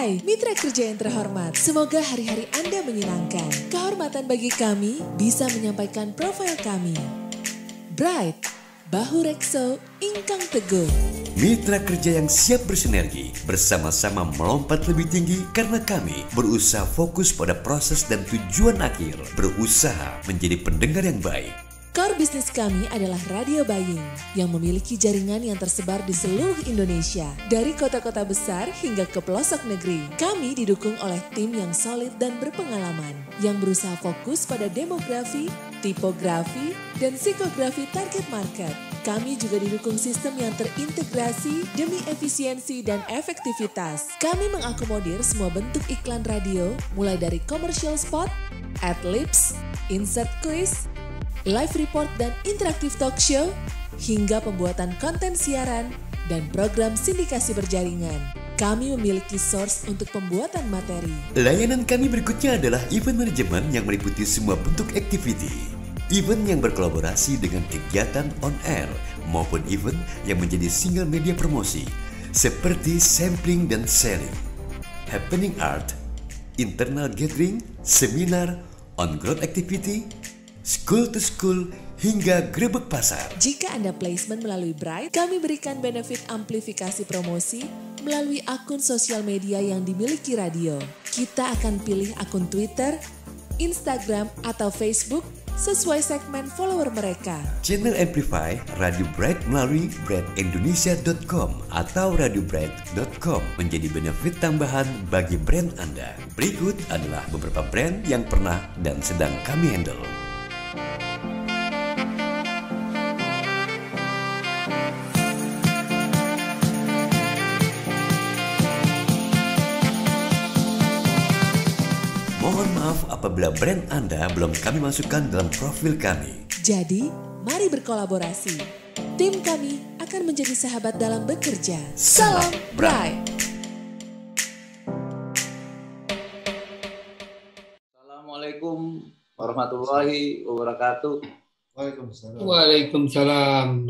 Hai mitra kerja yang terhormat, semoga hari-hari Anda menyenangkan. Kehormatan bagi kami bisa menyampaikan profil kami. Bright, bahu rekso, ingkang teguh. Mitra kerja yang siap bersinergi, bersama-sama melompat lebih tinggi karena kami berusaha fokus pada proses dan tujuan akhir, berusaha menjadi pendengar yang baik. Core bisnis kami adalah radio buying yang memiliki jaringan yang tersebar di seluruh Indonesia, dari kota-kota besar hingga ke pelosok negeri. Kami didukung oleh tim yang solid dan berpengalaman, yang berusaha fokus pada demografi, tipografi, dan psikografi target market. Kami juga didukung sistem yang terintegrasi demi efisiensi dan efektivitas. Kami mengakomodir semua bentuk iklan radio, mulai dari commercial spot, ad-libs, insert quiz, live report dan interaktif talk show, hingga pembuatan konten siaran dan program sindikasi berjaringan. Kami memiliki source untuk pembuatan materi. Layanan kami berikutnya adalah event management yang meliputi semua bentuk activity. Event yang berkolaborasi dengan kegiatan on air maupun event yang menjadi single media promosi seperti sampling dan selling, happening art, internal gathering, seminar, on-ground activity, school to school, hingga grebek pasar. Jika Anda placement melalui Bright, kami berikan benefit amplifikasi promosi melalui akun sosial media yang dimiliki radio. Kita akan pilih akun Twitter, Instagram, atau Facebook sesuai segmen follower mereka. Channel Amplify Radio Bright melalui brightindonesia.com atau radiobright.com menjadi benefit tambahan bagi brand Anda. Berikut adalah beberapa brand yang pernah dan sedang kami handle. Mohon maaf apabila brand Anda belum kami masukkan dalam profil kami. Jadi, mari berkolaborasi. Tim kami akan menjadi sahabat dalam bekerja. Salam Bright! Assalamualaikum warahmatullahi wabarakatuh. Waalaikumsalam. Waalaikumsalam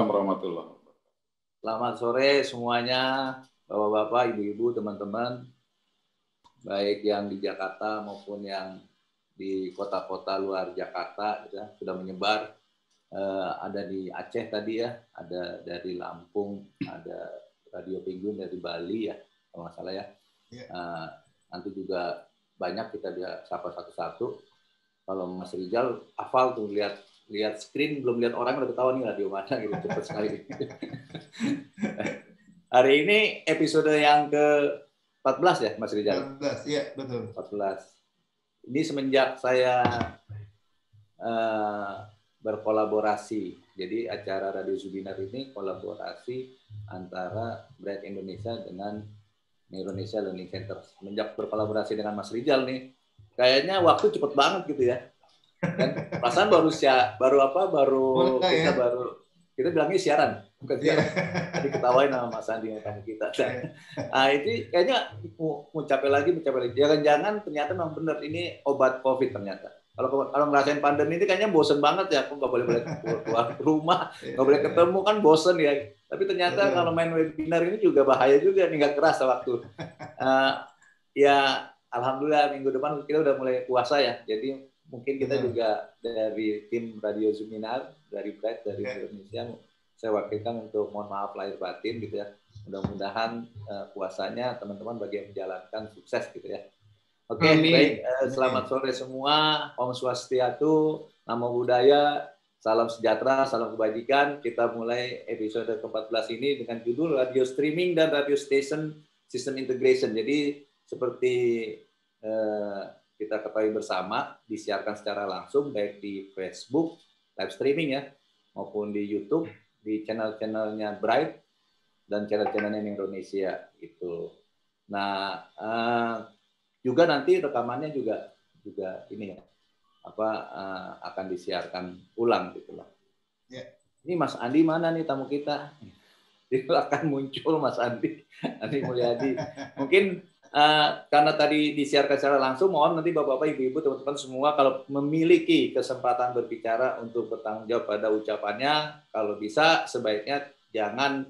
warahmatullahi wabarakatuh. Selamat sore semuanya, bapak-bapak, ibu-ibu, teman-teman, baik yang di Jakarta maupun yang di kota-kota luar Jakarta ya, sudah menyebar. Ada di Aceh tadi ya, ada dari Lampung, ada Radio Pingun dari Bali ya, kalau nggak salah ya. Nanti juga banyak kita bisa sapa satu-satu. Kalau Mas Rizal hafal tuh lihat screen, belum lihat orang udah ketahuan nih radio mana gitu, cepat sekali. Hari ini episode yang ke 14 ya Mas Rizal? 14, iya betul. 14. Ini semenjak saya berkolaborasi. Jadi acara Radio Zubinar ini kolaborasi antara Bright Indonesia dengan Indonesia Learning Center. Semenjak berkolaborasi dengan Mas Rizal nih, kayaknya waktu cepet banget gitu ya. Dan perasaan kita bilangnya siaran, bukan siaran. Tadi ketawain sama Mas Andi yang tamu kita. Nah, itu kayaknya mau capek lagi. Jangan-jangan ternyata memang benar ini obat COVID ternyata. Kalau ngerasain pandemi ini kayaknya bosen banget ya. Aku nggak boleh keluar rumah, nggak boleh ketemu kan bosen ya. Tapi ternyata kalau main webinar ini juga bahaya juga nih, nggak kerasa waktu. Ya alhamdulillah minggu depan kita udah mulai puasa ya. Jadi mungkin kita juga dari tim Radio Zuminar, dari Bright, dari Indonesia, saya wakilkan untuk mohon maaf lahir batin gitu ya. Mudah-mudahan puasanya teman-teman bagi yang menjalankan sukses gitu ya. Oke, baik. Selamat sore semua. Om Swastiastu, Namo Buddhaya, salam sejahtera, salam kebajikan. Kita mulai episode ke-14 ini dengan judul Radio Streaming dan Radio Station System Integration. Jadi seperti kita ketahui bersama, disiarkan secara langsung baik di Facebook, live streaming ya, maupun di YouTube, di channel-channelnya Bright, dan channel-channelnya Indonesia gitu. Nah, juga nanti rekamannya juga ini ya, akan disiarkan ulang gitu loh. Ini Mas Andi mana nih tamu kita? Itu akan muncul Mas Andi Mulyadi. Mungkin karena tadi disiarkan secara langsung, mohon nanti Bapak-Bapak, Ibu-Ibu, teman-teman semua kalau memiliki kesempatan berbicara untuk bertanggung jawab pada ucapannya, kalau bisa sebaiknya jangan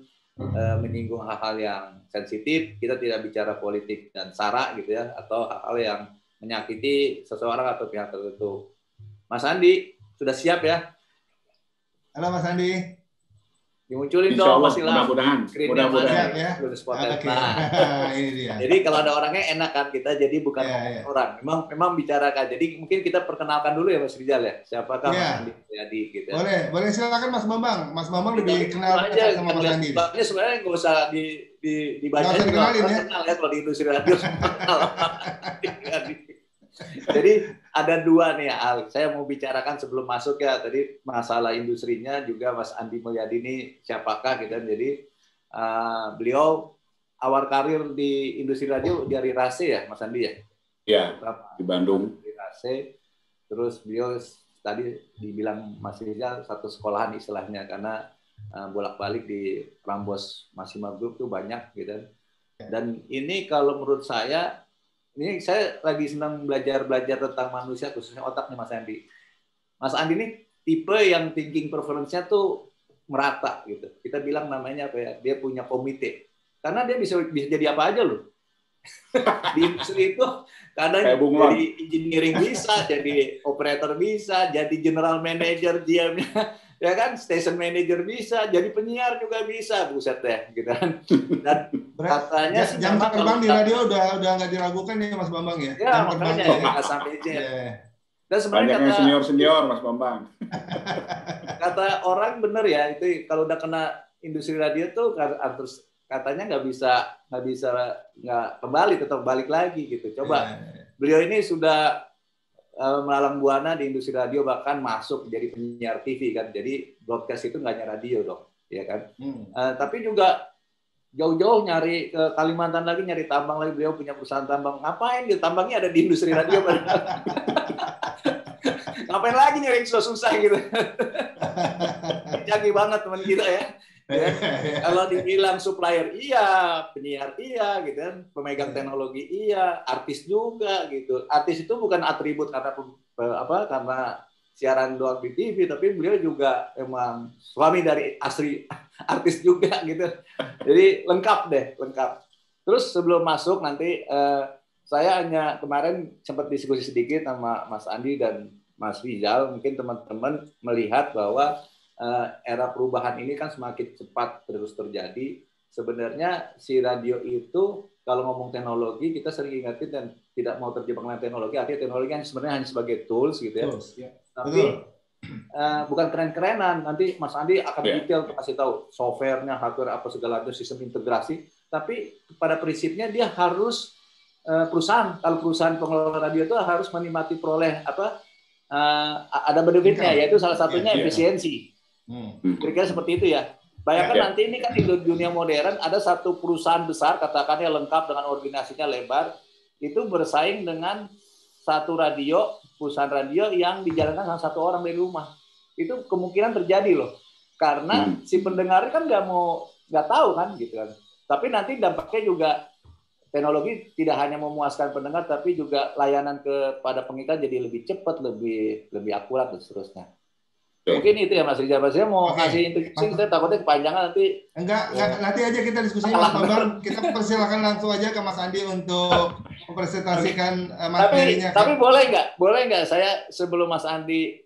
menyinggung hal-hal yang sensitif, kita tidak bicara politik dan sara gitu ya, atau hal-hal yang menyakiti seseorang atau pihak tertentu. Mas Andi, sudah siap ya? Halo Mas Andi. Dimunculin Insya dong, Allah, masih lah. mudah-mudahan. Ya. Okay. Nah, ini dia. Jadi kalau ada orangnya enak kan, kita jadi bukan ngomongin orang. Memang bicarakan. Jadi mungkin kita perkenalkan dulu ya Mas Rizal ya. Siapakah Mas Andi Mulyadi gitu. Boleh silakan Mas Bambang. Mas Bambang lebih kenal aja sama Mas Andi. Ini sebenarnya nggak usah dibaca juga. Kenal ya kalau di industri radio. Jadi ada dua nih Al. Saya mau bicarakan sebelum masuk ya. Tadi masalah industrinya juga Mas Andi Mulyadi ini siapakah gitu. Jadi beliau awal karir di industri radio dari RASE ya Mas Andi ya? Ya, di Bandung. Di RASE. Terus beliau tadi dibilang Mas Rizal satu sekolahan istilahnya karena bolak-balik di Rambos Massima Group tuh banyak gitu. Dan ini kalau menurut saya ini saya lagi senang belajar tentang manusia, khususnya otaknya Mas Andi. Mas Andi ini tipe yang thinking preference-nya tuh merata gitu. Kita bilang namanya apa ya? Dia punya komite. Karena dia bisa jadi apa aja loh. Di industri itu kadang jadi engineering bisa, jadi operator bisa, jadi general manager GM-nya, ya kan, station manager bisa, jadi penyiar juga bisa, buset deh, gitu kan. Dan katanya jam terbang di radio udah nggak diragukan ya Mas Bambang ya. Ya makanya ya sampai aja. Dan sebenarnya banyak senior Mas Bambang. Kata orang bener ya, itu kalau udah kena industri radio tuh harus katanya nggak kembali, tetap balik lagi gitu. Coba beliau ini sudah melalang buana di industri radio, bahkan masuk jadi penyiar TV kan. Jadi broadcast itu nggak hanya radio dong, ya kan. Tapi juga jauh-jauh nyari ke Kalimantan lagi, nyari tambang lagi. Beliau punya perusahaan tambang. Ngapain gitu? Tambangnya ada di industri radio. Ngapain lagi nyari yang susah-susah gitu. Canggih banget teman kita ya. Kalau dibilang supplier iya, penyiar iya gitu kan, pemegang teknologi iya, artis juga gitu. Artis itu bukan atribut karena karena siaran doang di TV, tapi beliau juga emang suami dari asli artis juga gitu. Jadi lengkap deh, lengkap. Terus sebelum masuk nanti saya hanya kemarin sempat diskusi sedikit sama Mas Andi dan Mas Rizal, mungkin teman-teman melihat bahwa era perubahan ini kan semakin cepat terus terjadi. Sebenarnya si radio itu kalau ngomong teknologi kita sering ingatin dan tidak mau terjebak dengan teknologi. Artinya teknologi kan sebenarnya hanya sebagai tools gitu ya. Tapi bukan keren-kerenan. Nanti Mas Andi akan detail kasih tahu softwarenya, hardware apa segala itu, sistem integrasi. Tapi pada prinsipnya dia harus perusahaan. Kalau perusahaan pengelola radio itu harus menikmati ada benefitnya, yaitu salah satunya efisiensi. Kira-kira seperti itu ya. Bayangkan nanti ini kan di dunia modern ada satu perusahaan besar, katakannya lengkap dengan organisasinya lebar, itu bersaing dengan satu perusahaan radio yang dijalankan sama satu orang dari rumah. Itu kemungkinan terjadi loh. Karena si pendengar kan nggak tahu kan gitu kan. Tapi nanti dampaknya juga teknologi tidak hanya memuaskan pendengar, tapi juga layanan kepada pengikat jadi lebih cepat, lebih akurat dan seterusnya. Mungkin itu ya Mas Rizal. Saya mau kasih introduksi, saya takutnya kepanjangan nanti. Enggak, nanti aja kita diskusinya Mas Bambang. Kita persilakan langsung aja ke Mas Andi untuk mempresentasikan materinya. Tapi boleh nggak saya sebelum Mas Andi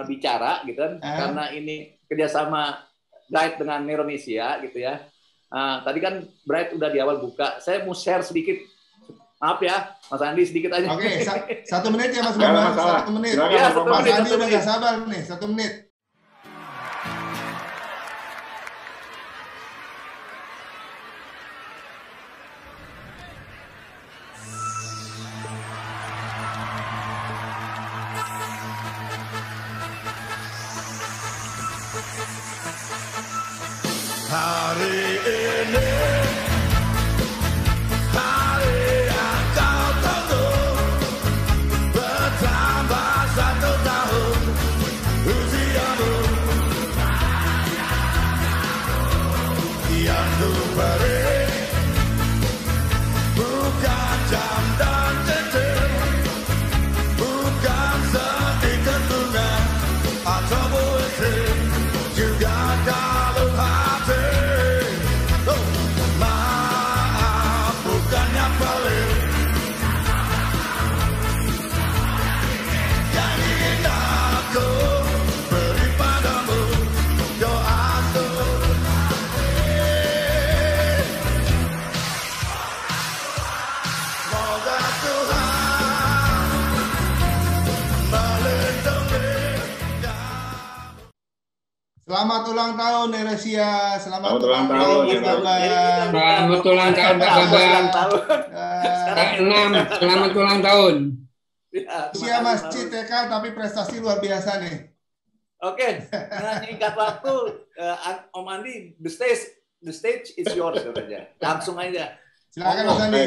bicara gitu kan, karena ini kerjasama Bright dengan Indonesia gitu ya. Tadi kan Bright udah di awal buka, saya mau share sedikit. Maaf ya, Mas Andi sedikit aja. Oke, 1 menit ya Mas Bambang. 1 menit. Ya, Mas Andi udah nggak sabar nih, 1 menit. Hari ini you Selamat ulang tahun Neresia. Selamat ulang tahun, Mas Bambang. Selamat ulang tahun Pak Bambang. Ke-6, selamat ulang tahun. Usia masih TK tapi prestasi luar biasa nih. Oke, dengan singkat waktu, Om Andi, the stage is yours katanya. Langsung aja. Silakan Mas Andi.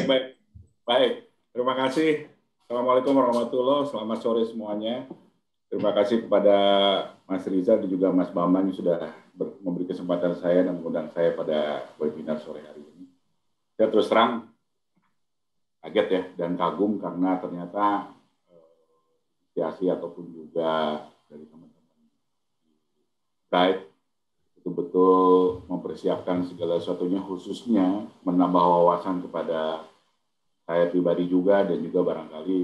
Baik. Terima kasih. Assalamualaikum warahmatullahi wabarakatuh. Selamat sore semuanya. Terima kasih kepada Mas Rizal dan juga Mas Bambang yang sudah memberi kesempatan saya dan mengundang saya pada webinar sore hari ini. Saya terus terang kaget ya dan kagum karena ternyata inisiasi ataupun juga dari teman-teman Bright betul-betul mempersiapkan segala sesuatunya, khususnya menambah wawasan kepada saya pribadi juga dan juga barangkali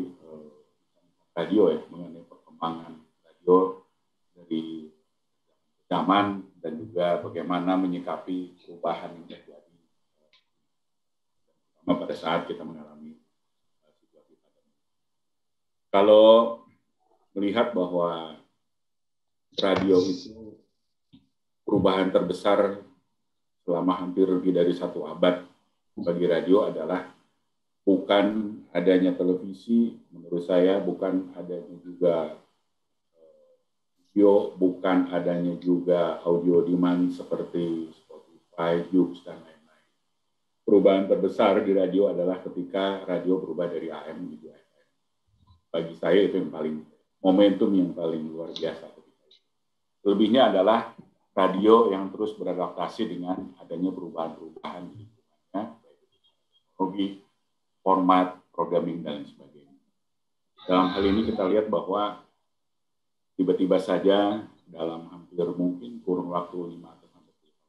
radio ya, mengenai perkembangan radio dari zaman dan juga bagaimana menyikapi perubahan yang terjadi terutama pada saat kita mengalami situasi pandemi. Kalau melihat bahwa radio itu perubahan terbesar selama hampir lebih dari 1 abad bagi radio adalah bukan adanya televisi, menurut saya bukan adanya juga video, bukan adanya juga audio demand seperti Spotify, Joox, dan lain-lain. Perubahan terbesar di radio adalah ketika radio berubah dari AM menjadi FM. Bagi saya itu yang paling momentum yang paling luar biasa. Lebihnya adalah radio yang terus beradaptasi dengan adanya perubahan-perubahan di lingkungannya, baik teknologi, format, programming, dan lain sebagainya. Dalam hal ini kita lihat bahwa tiba-tiba saja dalam hampir mungkin kurun waktu 5 atau 10 tahun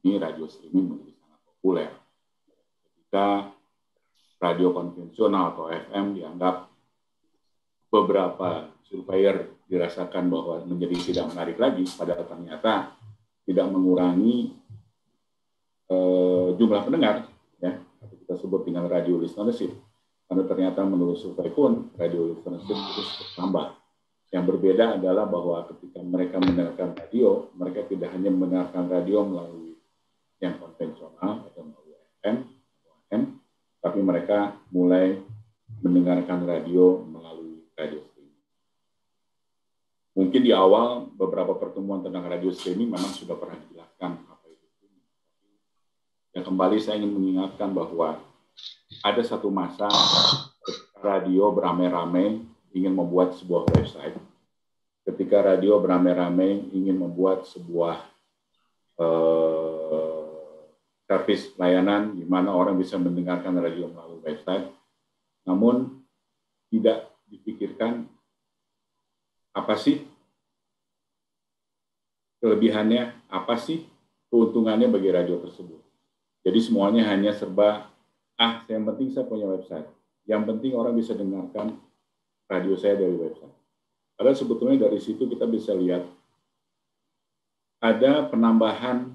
ini radio streaming menjadi sangat populer. Ketika radio konvensional atau FM dianggap beberapa surveyor dirasakan bahwa menjadi tidak menarik lagi, padahal ternyata tidak mengurangi jumlah pendengar, ya, atau kita sebut dengan radio listenership. Karena ternyata menurut survei pun radio listenership terus bertambah. Yang berbeda adalah bahwa ketika mereka mendengarkan radio, mereka tidak hanya mendengarkan radio melalui yang konvensional atau melalui FM atau AM, tapi mereka mulai mendengarkan radio melalui radio streaming. Mungkin di awal beberapa pertemuan tentang radio streaming memang sudah pernah dijelaskan apa itu streaming. Dan kembali saya ingin mengingatkan bahwa ada satu masa radio beramai-ramai ingin membuat sebuah website. Ketika radio beramai-ramai ingin membuat sebuah servis layanan di mana orang bisa mendengarkan radio melalui website, namun tidak dipikirkan apa sih kelebihannya, apa sih keuntungannya bagi radio tersebut. Jadi semuanya hanya serba, yang penting saya punya website. Yang penting orang bisa dengarkan radio saya dari website. Padahal sebetulnya dari situ kita bisa lihat ada penambahan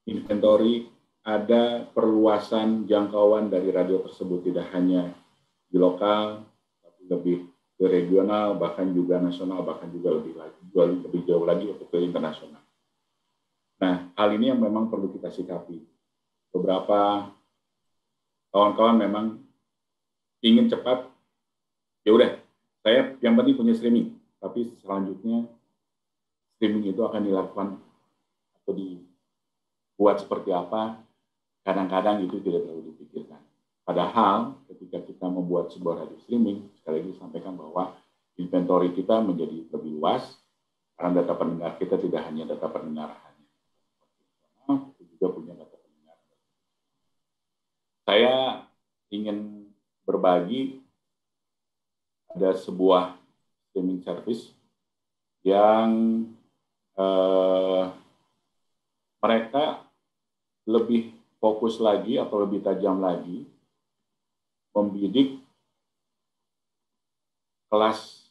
inventory, ada perluasan jangkauan dari radio tersebut, tidak hanya di lokal, tapi lebih ke regional, bahkan juga nasional, bahkan juga lebih jauh lagi ke internasional. Nah, hal ini yang memang perlu kita sikapi. Beberapa kawan-kawan memang ingin cepat, ya udah, saya yang penting punya streaming, tapi selanjutnya streaming itu akan dilakukan atau dibuat seperti apa, kadang-kadang itu tidak terlalu dipikirkan. Padahal ketika kita membuat sebuah radio streaming, sekali lagi disampaikan bahwa inventory kita menjadi lebih luas, karena data pendengar kita tidak hanya data pendengar hanya kita juga punya data pendengar. Saya ingin berbagi ada sebuah streaming service yang mereka lebih fokus lagi atau lebih tajam lagi membidik kelas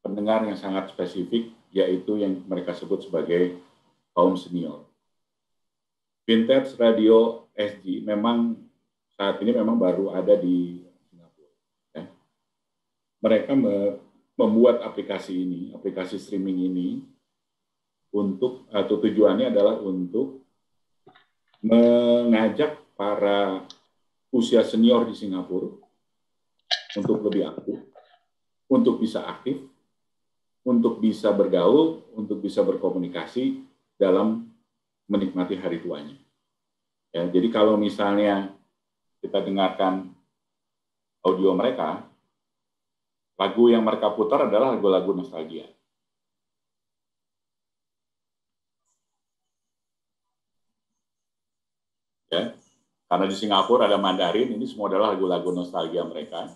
pendengar yang sangat spesifik, yaitu yang mereka sebut sebagai kaum senior. Vintage Radio SG memang saat ini memang baru ada di Singapura. Ya. Mereka membuat aplikasi ini, aplikasi streaming ini, atau tujuannya adalah untuk mengajak para usia senior di Singapura untuk lebih aktif, untuk bisa aktif, untuk bisa bergaul, untuk bisa berkomunikasi dalam menikmati hari tuanya. Ya, jadi kalau misalnya kita dengarkan audio mereka, lagu yang mereka putar adalah lagu-lagu nostalgia. Ya, karena di Singapura ada Mandarin, ini semua adalah lagu-lagu nostalgia mereka.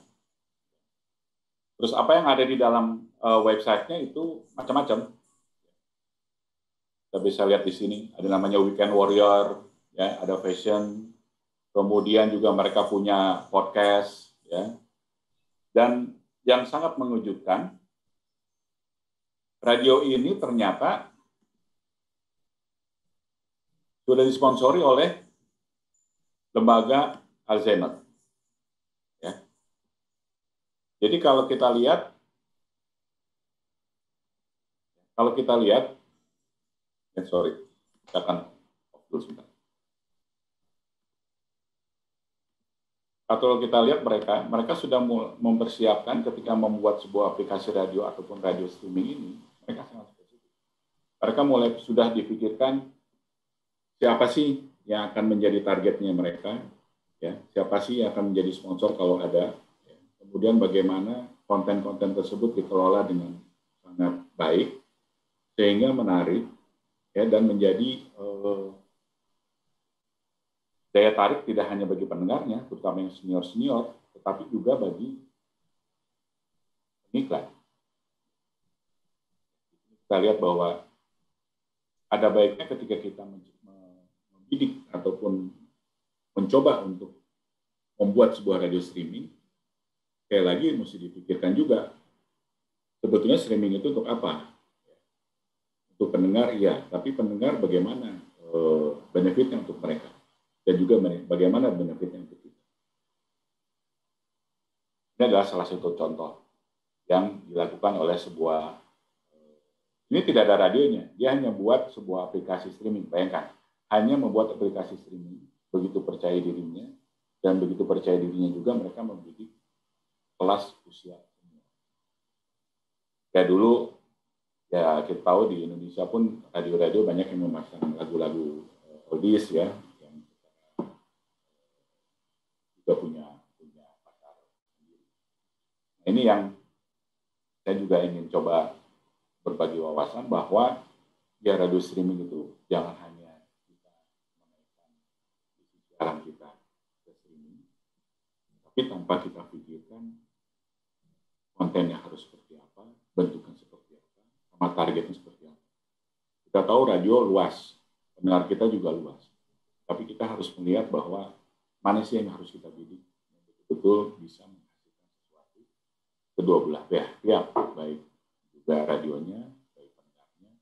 Terus apa yang ada di dalam websitenya itu macam-macam. Kita bisa lihat di sini, ada namanya Weekend Warrior, ya, ada fashion, kemudian juga mereka punya podcast, ya. Dan yang sangat mengejutkan, radio ini ternyata sudah disponsori oleh lembaga Alzheimer. Ya. Jadi kalau kita lihat, kita akan off dulu sebentar. Kalau kita lihat mereka sudah mempersiapkan ketika membuat sebuah aplikasi radio ataupun radio streaming ini, mereka sangat spesifik. Mereka sudah dipikirkan siapa sih yang akan menjadi targetnya mereka, ya, siapa sih yang akan menjadi sponsor kalau ada, ya. Kemudian bagaimana konten-konten tersebut dikelola dengan sangat baik, sehingga menarik, ya, dan menjadi daya tarik tidak hanya bagi pendengarnya, terutama yang senior-senior, tetapi juga bagi pengiklan. Kita lihat bahwa ada baiknya ketika kita mendidik ataupun mencoba untuk membuat sebuah radio streaming, sekali lagi mesti dipikirkan juga, sebetulnya streaming itu untuk apa? Untuk pendengar, iya, tapi pendengar bagaimana benefitnya untuk mereka? Dan juga bagaimana benefitnya untuk kita. Ini adalah salah satu contoh yang dilakukan oleh sebuah, ini tidak ada radionya, dia hanya buat sebuah aplikasi streaming. Bayangkan, hanya membuat aplikasi streaming, begitu percaya dirinya, dan begitu percaya dirinya juga mereka membidik kelas usia. Ya dulu, ya kita tahu di Indonesia pun radio-radio banyak yang memasang lagu-lagu oldies, ya, juga punya pasar sendiri. Nah, ini yang saya juga ingin coba berbagi wawasan bahwa ya radio streaming itu jangan hanya kita menaikkan siaran kita ke streaming, tapi tanpa kita pikirkan kontennya harus seperti apa, bentuknya seperti apa, sama targetnya seperti apa. Kita tahu radio luas, pendengar kita juga luas, tapi kita harus melihat bahwa mana sih yang harus kita bidik yang betul-betul bisa menghasilkan sesuatu kedua belah pihak, baik juga radionya, baik pendengarnya,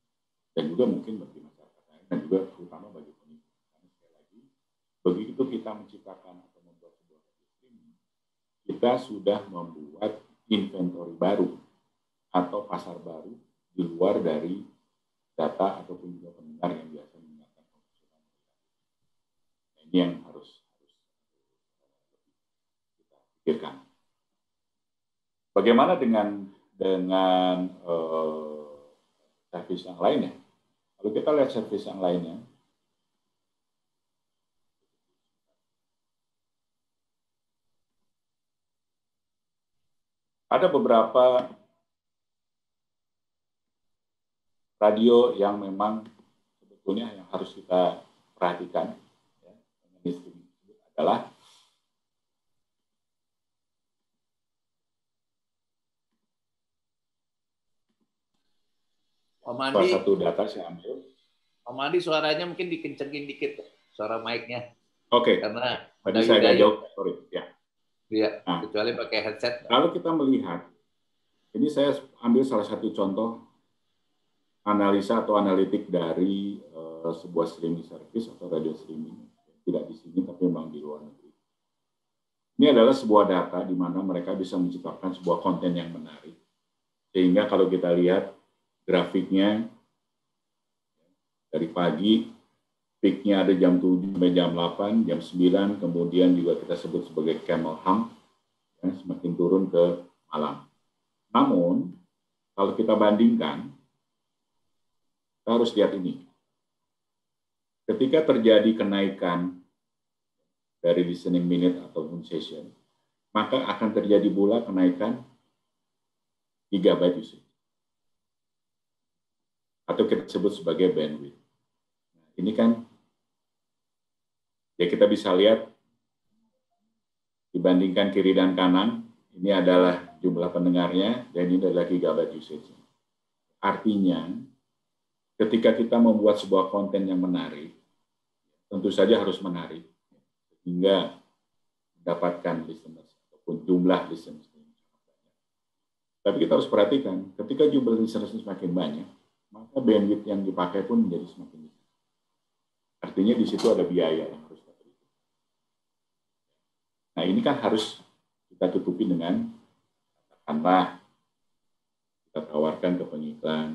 dan juga mungkin bagi masyarakat lain, dan juga terutama bagi pengikut. Karena sekali lagi, begitu kita menciptakan atau membuat sebuah radio streaming, kita sudah membuat inventory baru atau pasar baru di luar dari data ataupun juga pendengar yang biasa mendengarkan konvensional. Nah, ini yang harus pikirkan. Bagaimana dengan servis yang lainnya? Kalau kita lihat servis yang lainnya, ada beberapa radio yang memang sebetulnya yang harus kita perhatikan, ya, adalah salah satu data saya ambil. Om Andi suaranya mungkin dikencengin dikit, suara mic-nya. Oke. Karena tadi saya agak jauh, sorry. Ya. Iya, Nah, kecuali pakai headset. Kalau kita melihat, ini saya ambil salah satu contoh analisa atau analitik dari sebuah streaming service atau radio streaming, tidak di sini tapi memang di luar negeri. Ini adalah sebuah data di mana mereka bisa menciptakan sebuah konten yang menarik, sehingga kalau kita lihat grafiknya, Dari pagi, peaknya ada jam 7 sampai jam 8, jam 9, kemudian juga kita sebut sebagai camel hump, ya, semakin turun ke malam. Namun, kalau kita bandingkan, kita harus lihat ini. Ketika terjadi kenaikan dari listening minute ataupun session, maka akan terjadi pula kenaikan gigabyte usage, atau kita sebut sebagai bandwidth. Ini kan, ya kita bisa lihat, dibandingkan kiri dan kanan, ini adalah jumlah pendengarnya, dan ini adalah gigabyte usage. Artinya, ketika kita membuat sebuah konten yang menarik, tentu saja harus menarik, sehingga mendapatkan listeners, ataupun jumlah listeners. Tapi kita harus perhatikan, ketika jumlah listeners semakin banyak, maka bandwidth yang dipakai pun menjadi semakin besar. Artinya di situ ada biaya yang harus kita berikan. Nah, ini kan harus kita tutupi dengan, katakanlah, kita tawarkan ke pengiklan,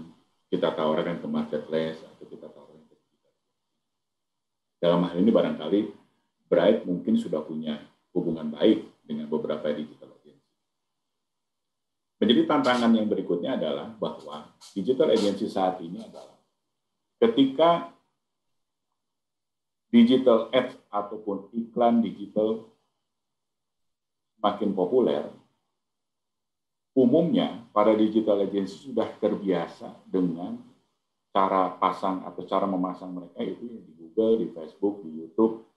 kita tawarkan ke marketplace, atau kita tawarkan ke digital. Dalam hal ini barangkali Bright mungkin sudah punya hubungan baik dengan beberapa digital agency. Menjadi tantangan yang berikutnya adalah bahwa digital agency saat ini adalah ketika digital ads ataupun iklan digital makin populer, umumnya para digital agency sudah terbiasa dengan cara pasang atau cara memasang mereka itu di Google, di Facebook, di YouTube,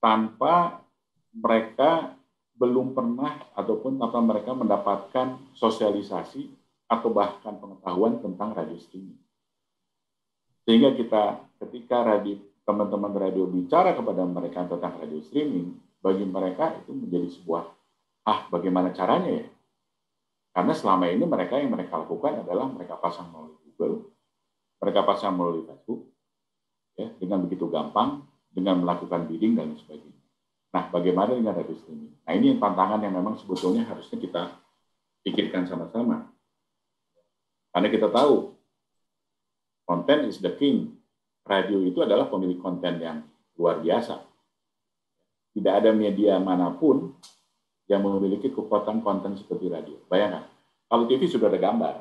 tanpa mereka belum pernah ataupun tanpa mereka mendapatkan sosialisasi atau bahkan pengetahuan tentang radio streaming. Sehingga ketika teman-teman radio bicara kepada mereka tentang radio streaming, bagi mereka itu menjadi sebuah, bagaimana caranya ya? Karena selama ini yang mereka lakukan adalah mereka pasang melalui Google, mereka pasang melalui Facebook, ya, dengan begitu gampang, dengan melakukan bidding dan sebagainya. Nah, bagaimana dengan radio streaming? Nah, ini tantangan yang memang sebetulnya harusnya kita pikirkan sama-sama. Karena kita tahu, content is the king. Radio itu adalah pemilik konten yang luar biasa. Tidak ada media manapun yang memiliki kekuatan konten seperti radio. Bayangkan, kalau TV sudah ada gambar.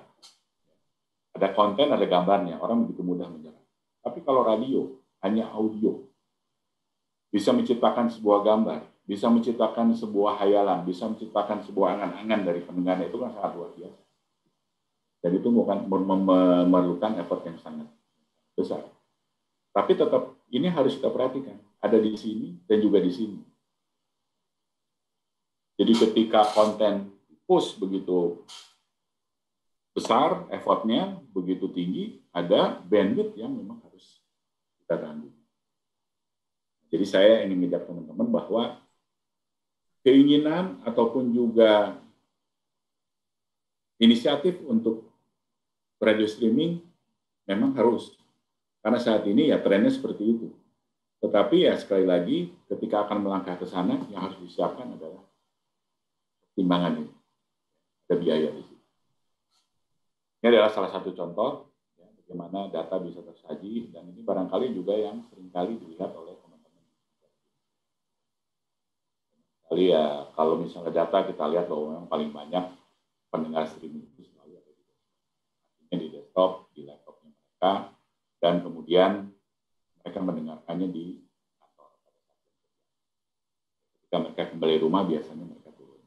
Ada konten, ada gambarnya. Orang begitu mudah menyerap. Tapi kalau radio, hanya audio. Bisa menciptakan sebuah gambar, bisa menciptakan sebuah hayalan, bisa menciptakan sebuah angan-angan dari pendengarnya, itu kan sangat luar biasa. Dan itu bukan memerlukan effort yang sangat besar. Tapi tetap ini harus kita perhatikan, ada di sini dan juga di sini. Jadi ketika konten push begitu besar, effortnya begitu tinggi, ada bandwidth yang memang harus kita tanggung. Jadi saya ingin mengajak teman-teman bahwa keinginan ataupun juga inisiatif untuk radio streaming memang harus. Karena saat ini ya trennya seperti itu. Tetapi ya sekali lagi ketika akan melangkah ke sana yang harus disiapkan adalah timbangan ini. Ada biaya di situ. Ini adalah salah satu contoh ya, bagaimana data bisa tersaji dan ini barangkali juga yang seringkali dilihat oleh ya, kalau misalnya data kita lihat bahwa memang paling banyak pendengar streaming itu selalu ada di desktop, di laptopnya mereka, dan kemudian mereka mendengarkannya di kantor. Ketika mereka kembali rumah biasanya mereka turun.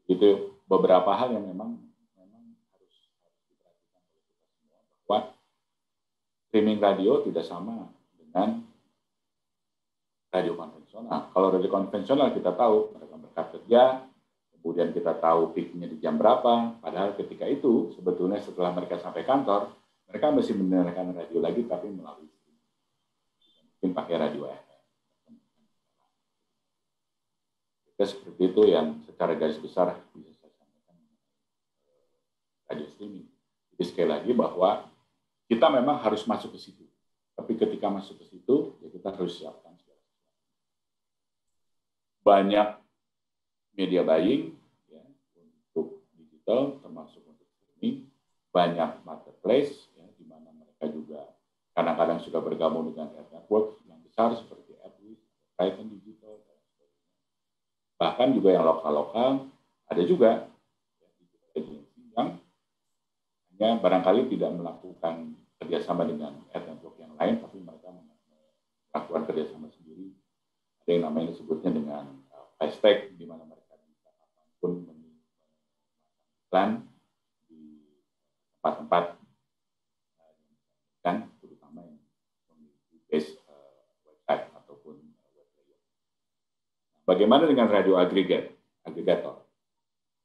Itu beberapa hal yang memang harus diperhatikan oleh kita semua bahwa streaming radio tidak sama dengan radio konvensional. Kalau radio konvensional kita tahu mereka berangkat kerja, kemudian kita tahu peaknya di jam berapa, padahal ketika itu sebetulnya setelah mereka sampai kantor, mereka masih mendengarkan radio lagi tapi melalui mungkin pakai radio FM. Kita seperti itu yang secara garis besar bisa saya sampaikan radio streaming. Jadi sekali lagi bahwa kita memang harus masuk ke situ. Tapi ketika masuk ke situ, ya kita harus siapkan banyak media buying ya, untuk digital termasuk untuk streaming, banyak marketplace ya, di mana mereka mereka juga kadang-kadang sudah bergabung dengan network yang besar seperti AdWeek, Triton Digital, dan sebagainya. Bahkan juga yang lokal-lokal ada juga yang hanya barangkali tidak melakukan kerjasama dengan network yang lain, tapi mereka melakukan kerjasama sendiri. Ada yang namanya disebutnya dengan hashtag, di mana mereka bisa kapanpun iklan di tempat-tempat kan, terutama yang memiliki base website ataupun web player. Bagaimana dengan radio agregator,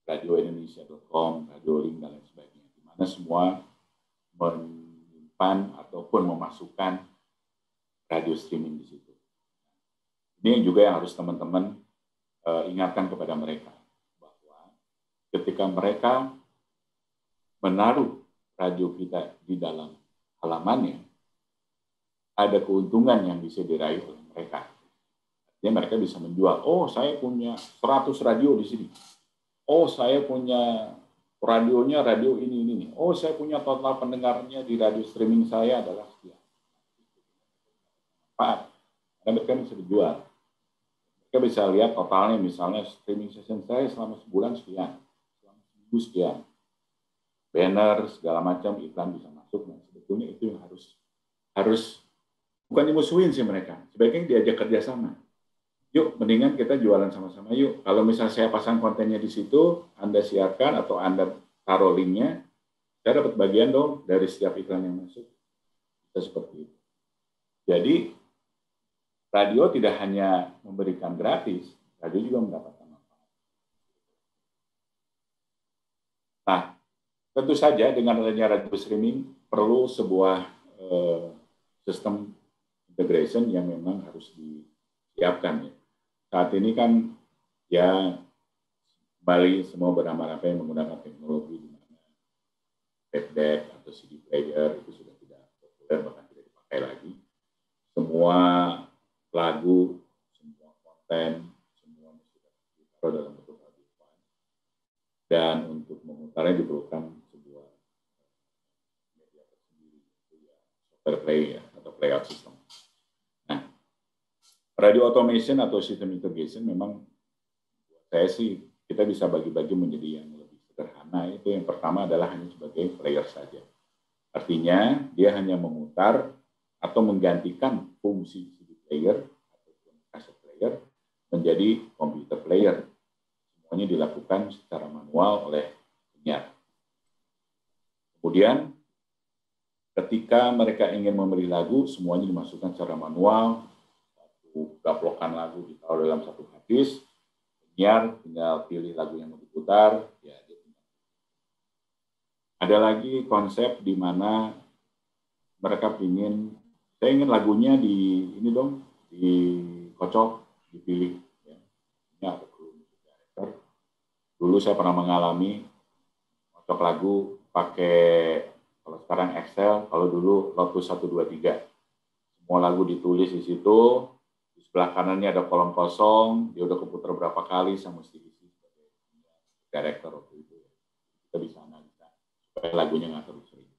radioindonesia.com, Radio Link, dan lain sebagainya, di mana semua menyimpan ataupun memasukkan radio streaming di situ. Ini juga yang harus teman-teman ingatkan kepada mereka, bahwa ketika mereka menaruh radio kita di dalam halamannya, ada keuntungan yang bisa diraih oleh mereka. Artinya mereka bisa menjual, oh saya punya 100 radio di sini, oh saya punya radionya radio ini. Oh saya punya total pendengarnya di radio streaming saya adalah sekian. Karena mereka bisa dijual. Mereka bisa lihat totalnya, misalnya streaming session saya selama sebulan sekian, selama seminggu sekian. Banner, segala macam, iklan bisa masuk. Nah, sebetulnya itu yang harus bukan dimusuhin sih mereka. Sebaiknya diajak kerjasama. Yuk, mendingan kita jualan sama-sama yuk. Kalau misalnya saya pasang kontennya di situ, Anda siarkan atau Anda taruh linknya, saya dapat bagian dong dari setiap iklan yang masuk. Bisa seperti itu. Jadi, radio tidak hanya memberikan gratis, radio juga mendapatkan manfaat. Nah, tentu saja dengan adanya radio streaming perlu sebuah sistem integration yang memang harus disiapkan ya. Saat ini kan ya kembali semua beramai-ramai menggunakan teknologi di mana tape deck atau CD player itu sudah tidak populer, bahkan tidak dipakai lagi. Semua lagu, semua konten, semuanya sudah ditaruh dalam bentuk audio file. Dan untuk memutarnya diperlukan sebuah media tersendiri, ya, software play ya, atau playout system. Nah, radio automation atau system integration memang saya sih kita bisa bagi-bagi menjadi yang lebih sederhana. Itu yang pertama adalah hanya sebagai player saja. Artinya dia hanya memutar atau menggantikan fungsi CD player ataupun cassette player menjadi computer player. Semuanya dilakukan secara manual oleh penyiar. Kemudian ketika mereka ingin memberi lagu, semuanya dimasukkan secara manual. Satu gaplokan lagu ditaruh dalam satu harddisk. Penyiar tinggal pilih lagu yang mau diputar. Ya, ada lagi konsep di mana mereka saya ingin lagunya di ini dong, dikocok, dipilih. Ya. Ini ada perlu music director. Dulu saya pernah mengalami kocok lagu pakai, kalau sekarang Excel, kalau dulu Lotus 123. Semua lagu ditulis di situ, di sebelah kanannya ada kolom kosong, dia udah keputar berapa kali, saya mesti isi sebagai director waktu itu. Kita bisa analisa supaya lagunya nggak terus sering.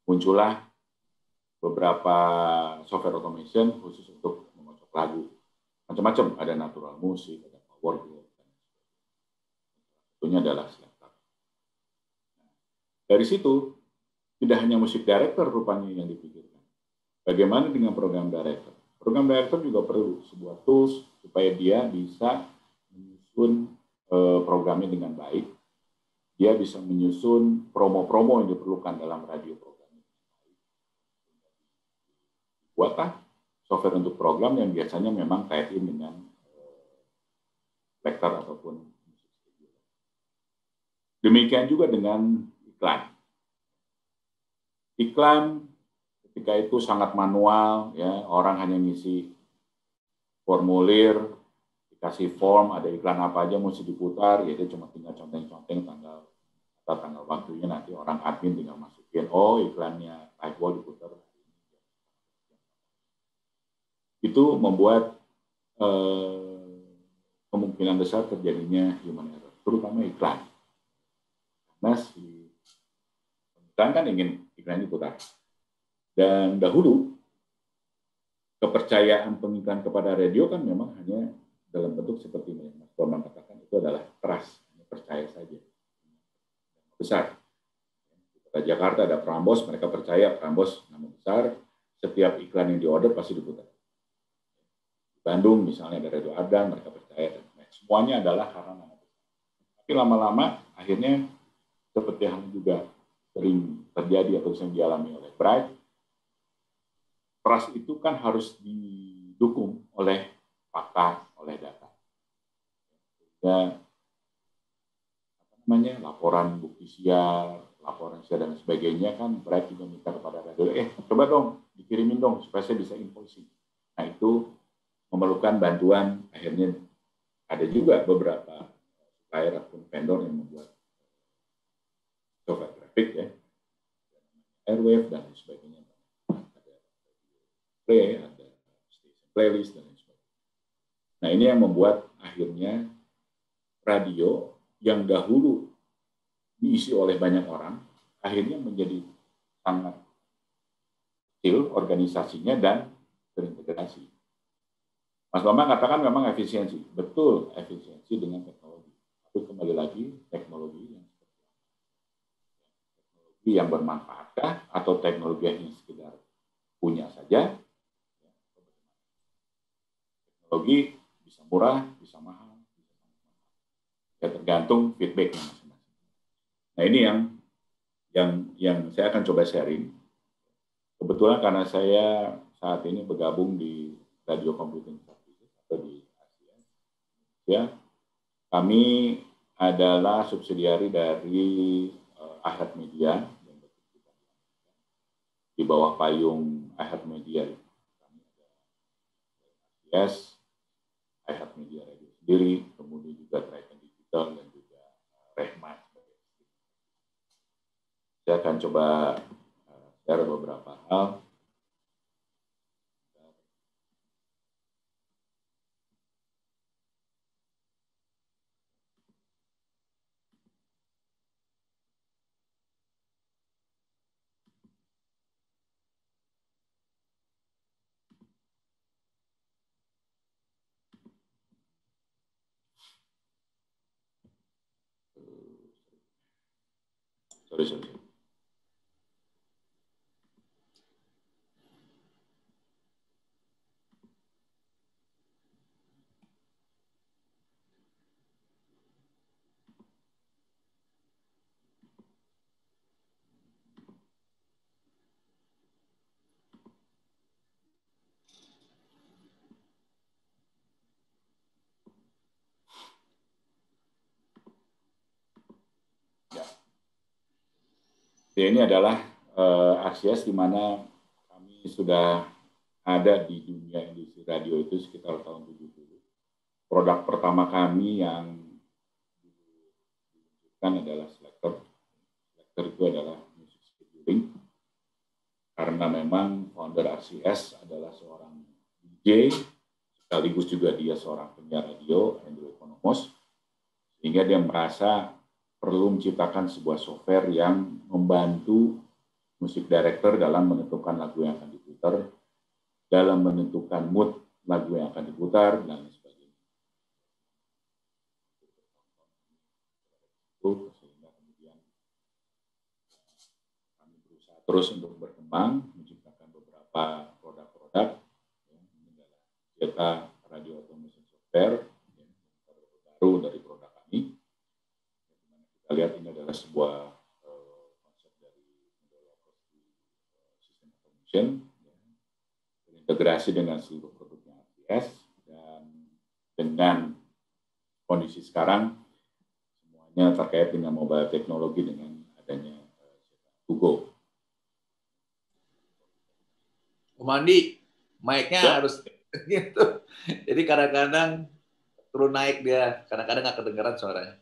Muncullah beberapa software automation khusus untuk mengocok lagu. Macam-macam, ada natural music, ada power glove, dan satunya adalah selector. Dari situ, tidak hanya musik director rupanya yang dipikirkan. Bagaimana dengan program director? Program director juga perlu sebuah tools supaya dia bisa menyusun programnya dengan baik. Dia bisa menyusun promo-promo yang diperlukan dalam radio program. Buatlah software untuk program yang biasanya memang kaitin dengan lektor ataupun musik studio. Demikian juga dengan iklan. Iklan ketika itu sangat manual, ya, orang hanya ngisi formulir, dikasih form, ada iklan apa aja mesti diputar, ya dia cuma tinggal conteng-conteng tanggal waktunya, nanti orang admin tinggal masukin, oh iklannya typo diputar. Itu membuat kemungkinan besar terjadinya human error, terutama iklan. Karena si iklan kan ingin iklan diputar. Dan dahulu kepercayaan pengiklan kepada radio kan memang hanya dalam bentuk seperti ini. Mas Bambang katakan itu adalah trust, percaya saja. Besar. Di Kota Jakarta ada Prambos, mereka percaya Prambos nama besar, setiap iklan yang diorder pasti diputar. Di Bandung misalnya ada Radio Ardang, mereka percaya. Semuanya adalah karena nama besar. Tapi lama-lama akhirnya seperti yang juga sering terjadi atau sering dialami oleh Bright, trust itu kan harus didukung oleh fakta, oleh data. Ya, laporan bukti siar, laporan siar dan sebagainya kan Bright juga minta kepada radio, coba dong dikirimin dong supaya saya bisa invoicing. Nah itu memerlukan bantuan, akhirnya ada juga beberapa supplier ataupun vendor yang membuat software grafik ya, Airwave dan sebagainya. Ada play, ada station playlist dan sebagainya. Nah ini yang membuat akhirnya radio yang dahulu diisi oleh banyak orang, akhirnya menjadi sangat kecil organisasinya dan terintegrasi. Mas Bambang katakan memang efisiensi. Betul, efisiensi dengan teknologi. Tapi kembali lagi, teknologi yang bermanfaatkah atau teknologi yang sekedar punya saja? Teknologi bisa murah, bisa mahal. Ya tergantung feedbacknya masing-masing. Nah ini yang saya akan coba sharing. Kebetulan karena saya saat ini bergabung di Radio Computing Services atau di Asia, ya kami adalah subsidiari dari iHeart Media di bawah payung iHeart Media. Kami ada ACS, iHeart Media Radio sendiri, kemudian juga Triton Digital dan juga Rehmat. Saya akan coba share beberapa hal. Sorry. Ya, ini adalah akses di mana kami sudah ada di dunia industri radio itu sekitar tahun 70. Produk pertama kami yang diluncurkan adalah Selector. Selector itu adalah music scheduling. Karena memang founder RCS adalah seorang DJ, sekaligus juga dia seorang penyiar radio, Andrew Economos, sehingga dia merasa perlu menciptakan sebuah software yang membantu musik director dalam menentukan lagu yang akan diputar, dalam menentukan mood lagu yang akan diputar, dan sebagainya. Sehingga kemudian kami berusaha terus untuk berkembang, menciptakan beberapa produk-produk, data radio automation software, baru dari produk kami. Kita lihat ini adalah sebuah konsep dari sistem automation, terintegrasi dengan seluruh produknya RCS, dan dengan kondisi sekarang semuanya terkait dengan mobile teknologi dengan adanya Google. Mandi, mic-nya harus gitu. Jadi kadang-kadang turun naik dia, kadang-kadang nggak kedengeran suaranya.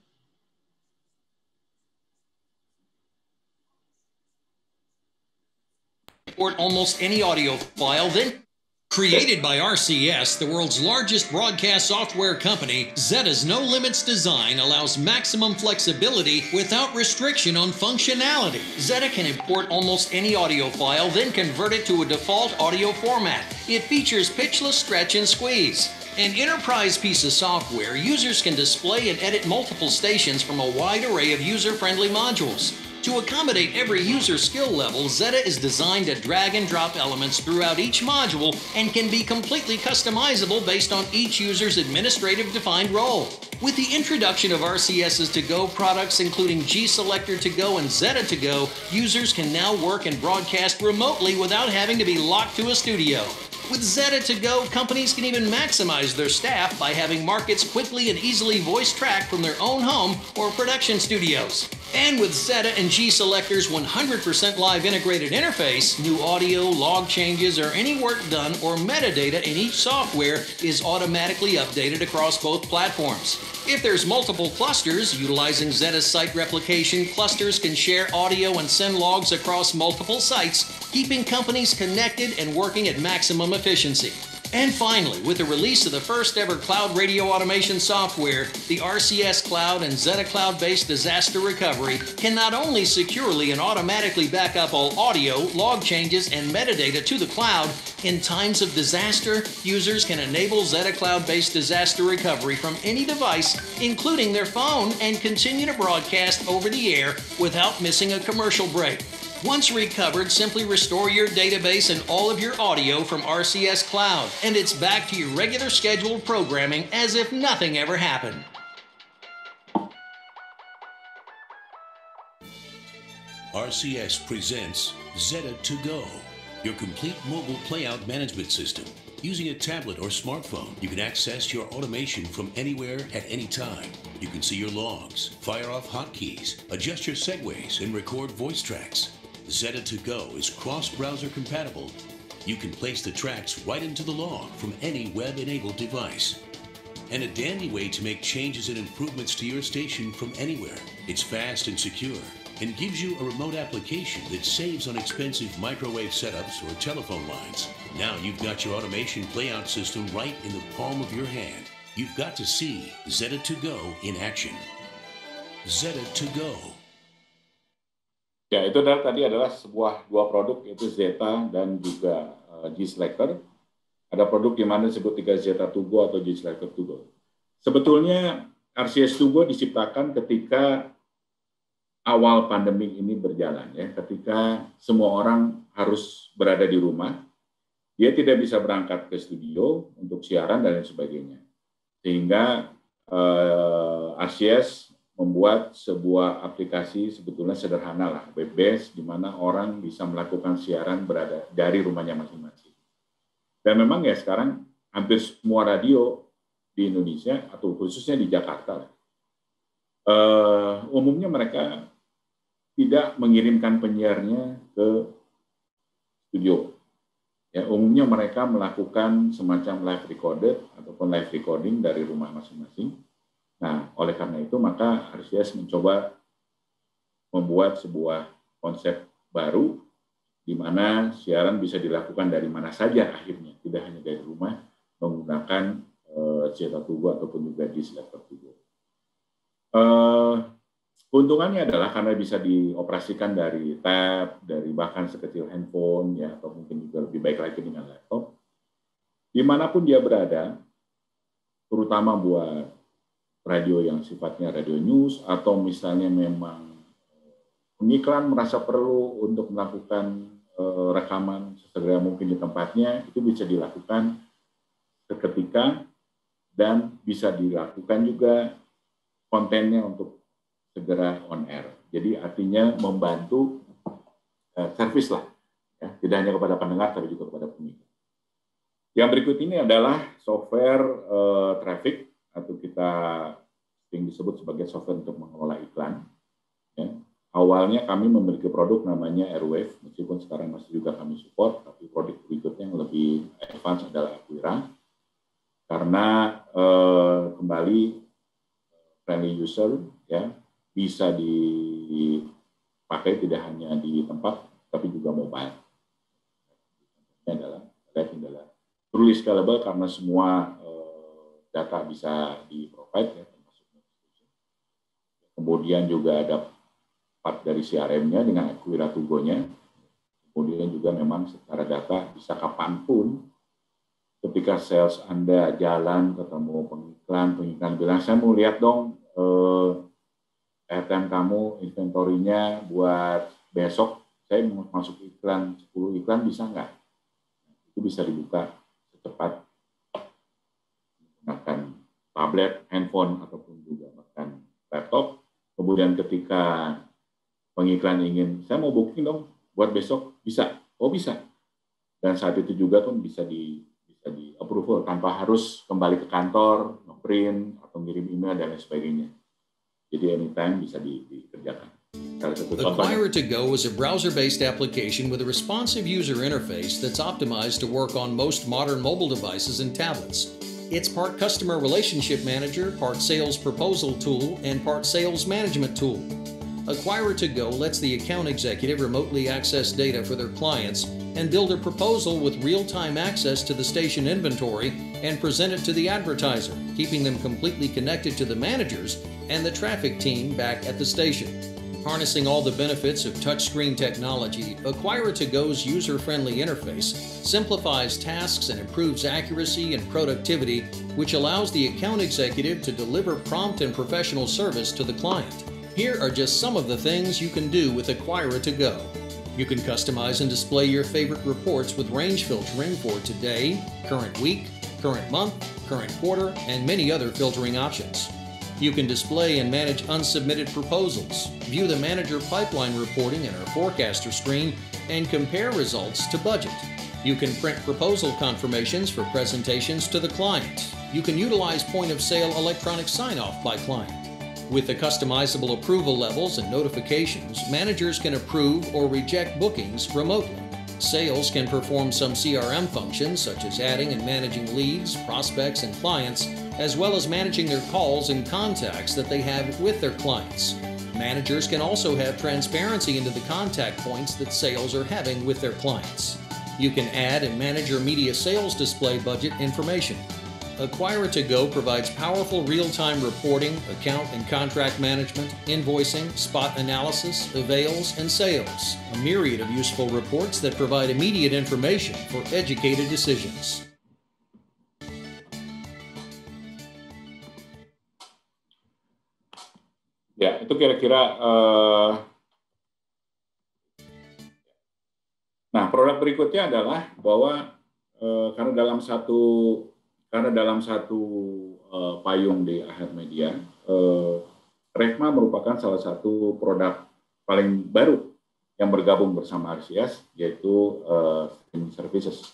Export almost any audio file, then Created by RCS, the world's largest broadcast software company, Zeta's No Limits design allows maximum flexibility without restriction on functionality. Zeta can import almost any audio file, then convert it to a default audio format. It features pitchless stretch and squeeze. An enterprise piece of software, users can display and edit multiple stations from a wide array of user-friendly modules. To accommodate every user skill level, Zeta is designed to drag and drop elements throughout each module and can be completely customizable based on each user's administrative defined role. With the introduction of RCS's To-Go products, including G-Selector To-Go and Zeta To-Go, users can now work and broadcast remotely without having to be locked to a studio. With Zeta To-Go, companies can even maximize their staff by having markets quickly and easily voice track from their own home or production studios. And with Zeta and G-Selector's 100% live integrated interface, new audio, log changes, or any work done or metadata in each software is automatically updated across both platforms. If there's multiple clusters, utilizing Zeta's site replication, clusters can share audio and send logs across multiple sites, keeping companies connected and working at maximum efficiency. And finally, with the release of the first ever cloud radio automation software, the RCS Cloud and Zeta Cloud-based disaster recovery can not only securely and automatically back up all audio, log changes, and metadata to the cloud, in times of disaster, users can enable Zeta Cloud-based disaster recovery from any device, including their phone, and continue to broadcast over the air without missing a commercial break. Once recovered, simply restore your database and all of your audio from RCS Cloud, and it's back to your regular scheduled programming as if nothing ever happened. RCS presents Zeta To-Go, your complete mobile playout management system. Using a tablet or smartphone, you can access your automation from anywhere at any time. You can see your logs, fire off hotkeys, adjust your segues, and record voice tracks. Zeta To-Go is cross-browser compatible. You can place the tracks right into the log from any web-enabled device. And a dandy way to make changes and improvements to your station from anywhere. It's fast and secure and gives you a remote application that saves on expensive microwave setups or telephone lines. Now you've got your automation playout system right in the palm of your hand. You've got to see Zeta To-Go in action. Zeta To-Go. Ya, itu tadi adalah dua produk, yaitu Zeta dan juga G-Selector. Ada produk di mana disebut Zeta To-Go atau G-Selector To-Go. Sebetulnya RCS To-Go diciptakan ketika awal pandemi ini berjalan, ya, ketika semua orang harus berada di rumah, dia tidak bisa berangkat ke studio untuk siaran dan lain sebagainya. Sehingga RCS membuat sebuah aplikasi sebetulnya sederhana lah, web-based, di mana orang bisa melakukan siaran berada dari rumahnya masing-masing. Dan memang ya sekarang hampir semua radio di Indonesia, atau khususnya di Jakarta, umumnya mereka tidak mengirimkan penyiarnya ke studio. Ya, umumnya mereka melakukan semacam live recorded ataupun live recording dari rumah masing-masing. Nah, oleh karena itu maka RCS mencoba membuat sebuah konsep baru di mana siaran bisa dilakukan dari mana saja akhirnya, tidak hanya dari rumah, menggunakan Zeta To-Go ataupun juga G-Selector To-Go. Keuntungannya adalah karena bisa dioperasikan dari tab, dari bahkan sekecil handphone, ya, atau mungkin juga lebih baik lagi dengan laptop. Dimanapun dia berada, terutama buat radio yang sifatnya radio news, atau misalnya memang pengiklan merasa perlu untuk melakukan rekaman sesegera mungkin di tempatnya, itu bisa dilakukan seketika dan bisa dilakukan juga kontennya untuk segera on air. Jadi artinya membantu servis lah, ya, tidak hanya kepada pendengar tapi juga kepada pengiklan. Yang berikut ini adalah software traffic, atau kita sering disebut sebagai software untuk mengelola iklan. Ya. Awalnya kami memiliki produk namanya Airwave, meskipun sekarang masih juga kami support, tapi produk berikutnya yang lebih advance adalah Aquira. Karena kembali friendly user, ya, bisa dipakai tidak hanya di tempat, tapi juga mobile. Ini adalah truly scalable karena semua data bisa di-provide ya, termasuk notification. Kemudian juga ada part dari CRM-nya dengan Acquira to Go-nya. Kemudian juga memang secara data bisa kapanpun ketika sales Anda jalan ketemu pengiklan bilang, saya mau lihat dong airtime kamu, inventory-nya buat besok, saya mau masuk iklan, 10 iklan bisa nggak? Itu bisa dibuka secepat menggunakan tablet, handphone, ataupun juga bahkan laptop. Kemudian ketika pengiklan ingin, saya mau booking dong buat besok, bisa? Oh bisa. Dan saat itu juga kan bisa di approval tanpa harus kembali ke kantor, nge-print, atau ngirim email, dan lain sebagainya. Jadi anytime bisa dikerjakan. Acquira to Go is a browser-based application with a responsive user interface that's optimized to work on most modern mobile devices and tablets. It's part customer relationship manager, part sales proposal tool, and part sales management tool. Acquira to Go lets the account executive remotely access data for their clients and build a proposal with real-time access to the station inventory and present it to the advertiser, keeping them completely connected to the managers and the traffic team back at the station. Harnessing all the benefits of touchscreen technology, Acquira to Go's user-friendly interface simplifies tasks and improves accuracy and productivity, which allows the account executive to deliver prompt and professional service to the client. Here are just some of the things you can do with Acquira to Go. You can customize and display your favorite reports with range filtering for today, current week, current month, current quarter, and many other filtering options. You can display and manage unsubmitted proposals, view the manager pipeline reporting in our forecaster screen, and compare results to budget. You can print proposal confirmations for presentations to the client. You can utilize point-of-sale electronic sign-off by client. With the customizable approval levels and notifications, managers can approve or reject bookings remotely. Sales can perform some CRM functions such as adding and managing leads, prospects, and clients, as well as managing their calls and contacts that they have with their clients. Managers can also have transparency into the contact points that sales are having with their clients. You can add and manage your media sales display budget information. Acquira to Go provides powerful real-time reporting, account and contract management, invoicing, spot analysis, avails, and sales. A myriad of useful reports that provide immediate information for educated decisions. Ya, itu kira-kira. Nah, produk berikutnya adalah bahwa karena dalam satu payung di Aher Media, Rekma merupakan salah satu produk paling baru yang bergabung bersama RCS, yaitu streaming services.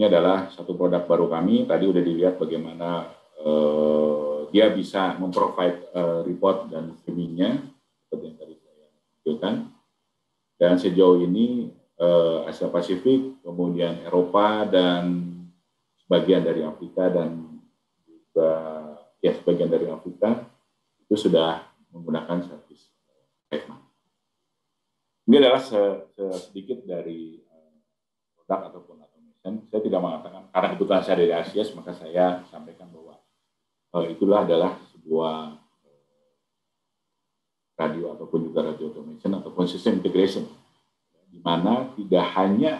Ini adalah satu produk baru kami. Tadi udah dilihat bagaimana dia bisa memprovide report dan streamingnya, seperti yang tadi saya tunjukkan. Dan sejauh ini Asia Pasifik, kemudian Eropa, dan sebagian dari Afrika, dan juga sebagian dari Afrika itu sudah menggunakan servis Rekma. Ini adalah sedikit dari produk ataupun automation. Saya tidak mengatakan karena kebetulan saya dari Asia, maka saya sampaikan bahwa itulah adalah sebuah radio ataupun juga radio automation ataupun system integration, di mana tidak hanya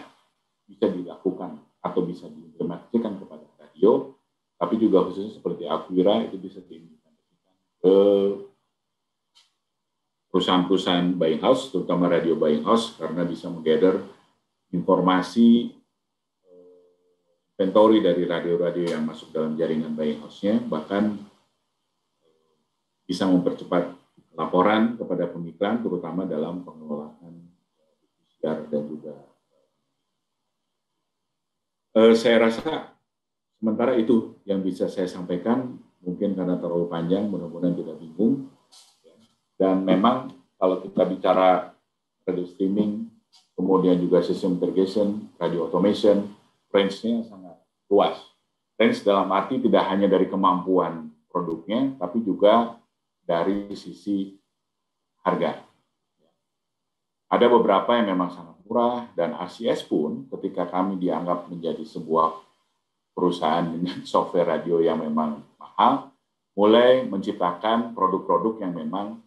bisa dilakukan atau bisa diimplementasikan kepada radio, tapi juga khususnya seperti Acquira itu bisa diimplementasikan ke perusahaan-perusahaan buying house, terutama radio buying house, karena bisa menggather informasi inventory dari radio-radio yang masuk dalam jaringan buying house-nya, bahkan bisa mempercepat laporan kepada pengiklan, terutama dalam pengelolaan PCR dan juga. Saya rasa sementara itu yang bisa saya sampaikan, mungkin karena terlalu panjang, mudah-mudahan tidak bingung. Dan memang kalau kita bicara radio streaming, kemudian juga sistem integration, radio automation, range-nya sangat luas. Range dalam arti tidak hanya dari kemampuan produknya, tapi juga dari sisi harga. Ada beberapa yang memang sangat murah, dan RCS pun ketika kami dianggap menjadi sebuah perusahaan dengan software radio yang memang mahal, mulai menciptakan produk-produk yang memang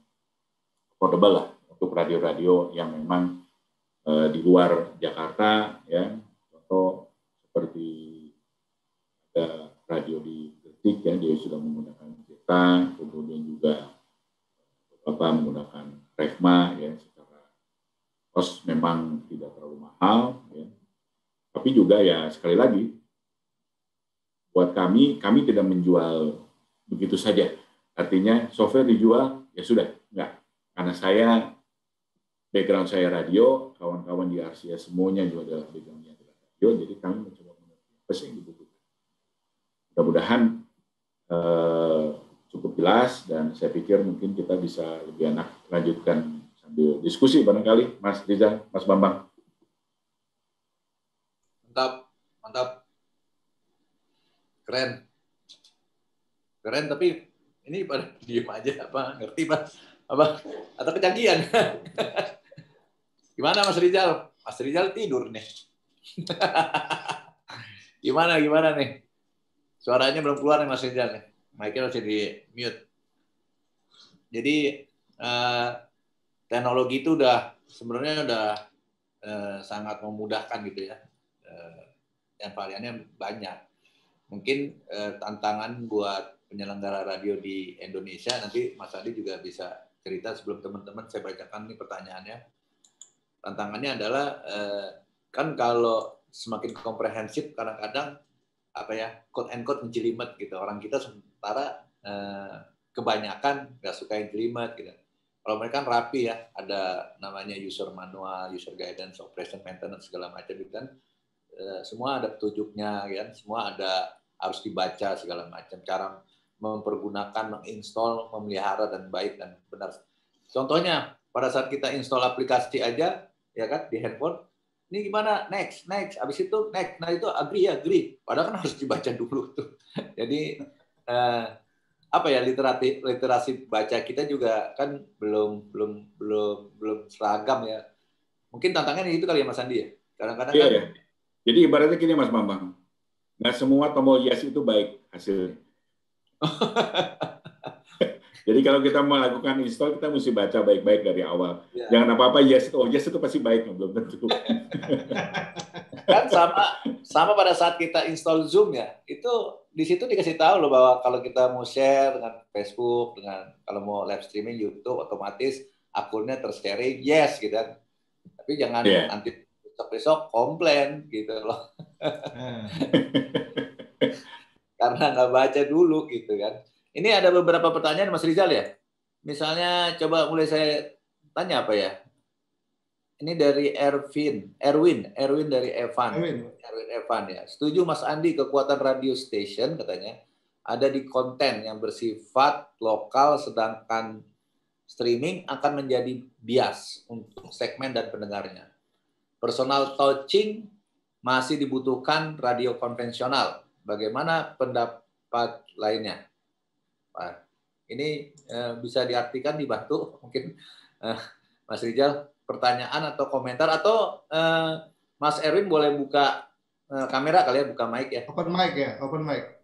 affordable lah untuk radio-radio yang memang di luar Jakarta, ya. Contoh seperti ada radio di Gresik, ya, dia sudah menggunakan Zeta, kemudian juga beberapa menggunakan Revma, ya, secara cost memang tidak terlalu mahal, ya. Tapi juga ya sekali lagi, buat kami tidak menjual begitu saja. Artinya software dijual, ya sudah, enggak. Karena background saya radio, kawan-kawan di RCS semuanya juga adalah background-nya adalah radio, jadi kami mencoba mengerti apa sih yang dibutuhkan. Mudah-mudahan cukup jelas, dan saya pikir mungkin kita bisa lebih enak lanjutkan sambil diskusi barangkali, Mas Rizal, Mas Bambang. Mantap. Keren, tapi ini pada diem aja, apa ngerti Pak? Apa atau kecanggihan? Gimana Mas Rizal? Mas Rizal tidur nih. Gimana nih? Suaranya belum keluar nih Mas Rizal nih. Mic-nya masih di mute. Jadi teknologi itu sebenarnya udah sangat memudahkan gitu ya. Dan variannya banyak. Mungkin tantangan buat penyelenggara radio di Indonesia, nanti Mas Adi juga bisa cerita sebelum teman-teman saya bacakan nih pertanyaannya. Tantangannya adalah kan kalau semakin komprehensif kadang-kadang quote and quote menjelimet gitu. Orang kita sementara kebanyakan nggak suka yang jelimet gitu. Kalau mereka kan rapi ya, ada namanya user manual, user guidance, operation maintenance segala macam itu kan semua ada petunjuknya kan, semua harus dibaca segala macam, cara mempergunakan, menginstall, memelihara dan baik dan benar. Contohnya pada saat kita install aplikasi aja ya kan di handphone, ini gimana, next, habis itu next, nah itu agree, padahal kan harus dibaca dulu tuh. Jadi literasi baca kita juga kan belum seragam ya. Mungkin tantangannya itu kali ya Mas Andi ya. Kadang-kadang iya, ya. Jadi ibaratnya gini Mas Bambang, nggak semua tombol yes itu baik hasilnya. Jadi kalau kita mau lakukan install, kita mesti baca baik-baik dari awal. Ya. Jangan apa-apa yes itu pasti baik, belum tentu. Kan sama pada saat kita install Zoom ya, itu di situ dikasih tahu loh bahwa kalau kita mau share dengan Facebook, kalau mau live streaming YouTube, otomatis akunnya ter-sharing yes gitu kan. Tapi jangan nanti besok komplain gitu loh. Karena nggak baca dulu gitu kan. Ini ada beberapa pertanyaan Mas Rizal ya. Misalnya coba mulai saya tanya apa ya. Ini dari Erwin dari Evan ya. Setuju Mas Andi, kekuatan radio station katanya ada di konten yang bersifat lokal, sedangkan streaming akan menjadi bias untuk segmen dan pendengarnya. Personal touching masih dibutuhkan radio konvensional. Bagaimana pendapat lainnya? Pak, ini bisa diartikan, dibantu mungkin Mas Rizal, pertanyaan atau komentar, atau Mas Erwin boleh buka kamera kali ya, buka mic ya. Open mic.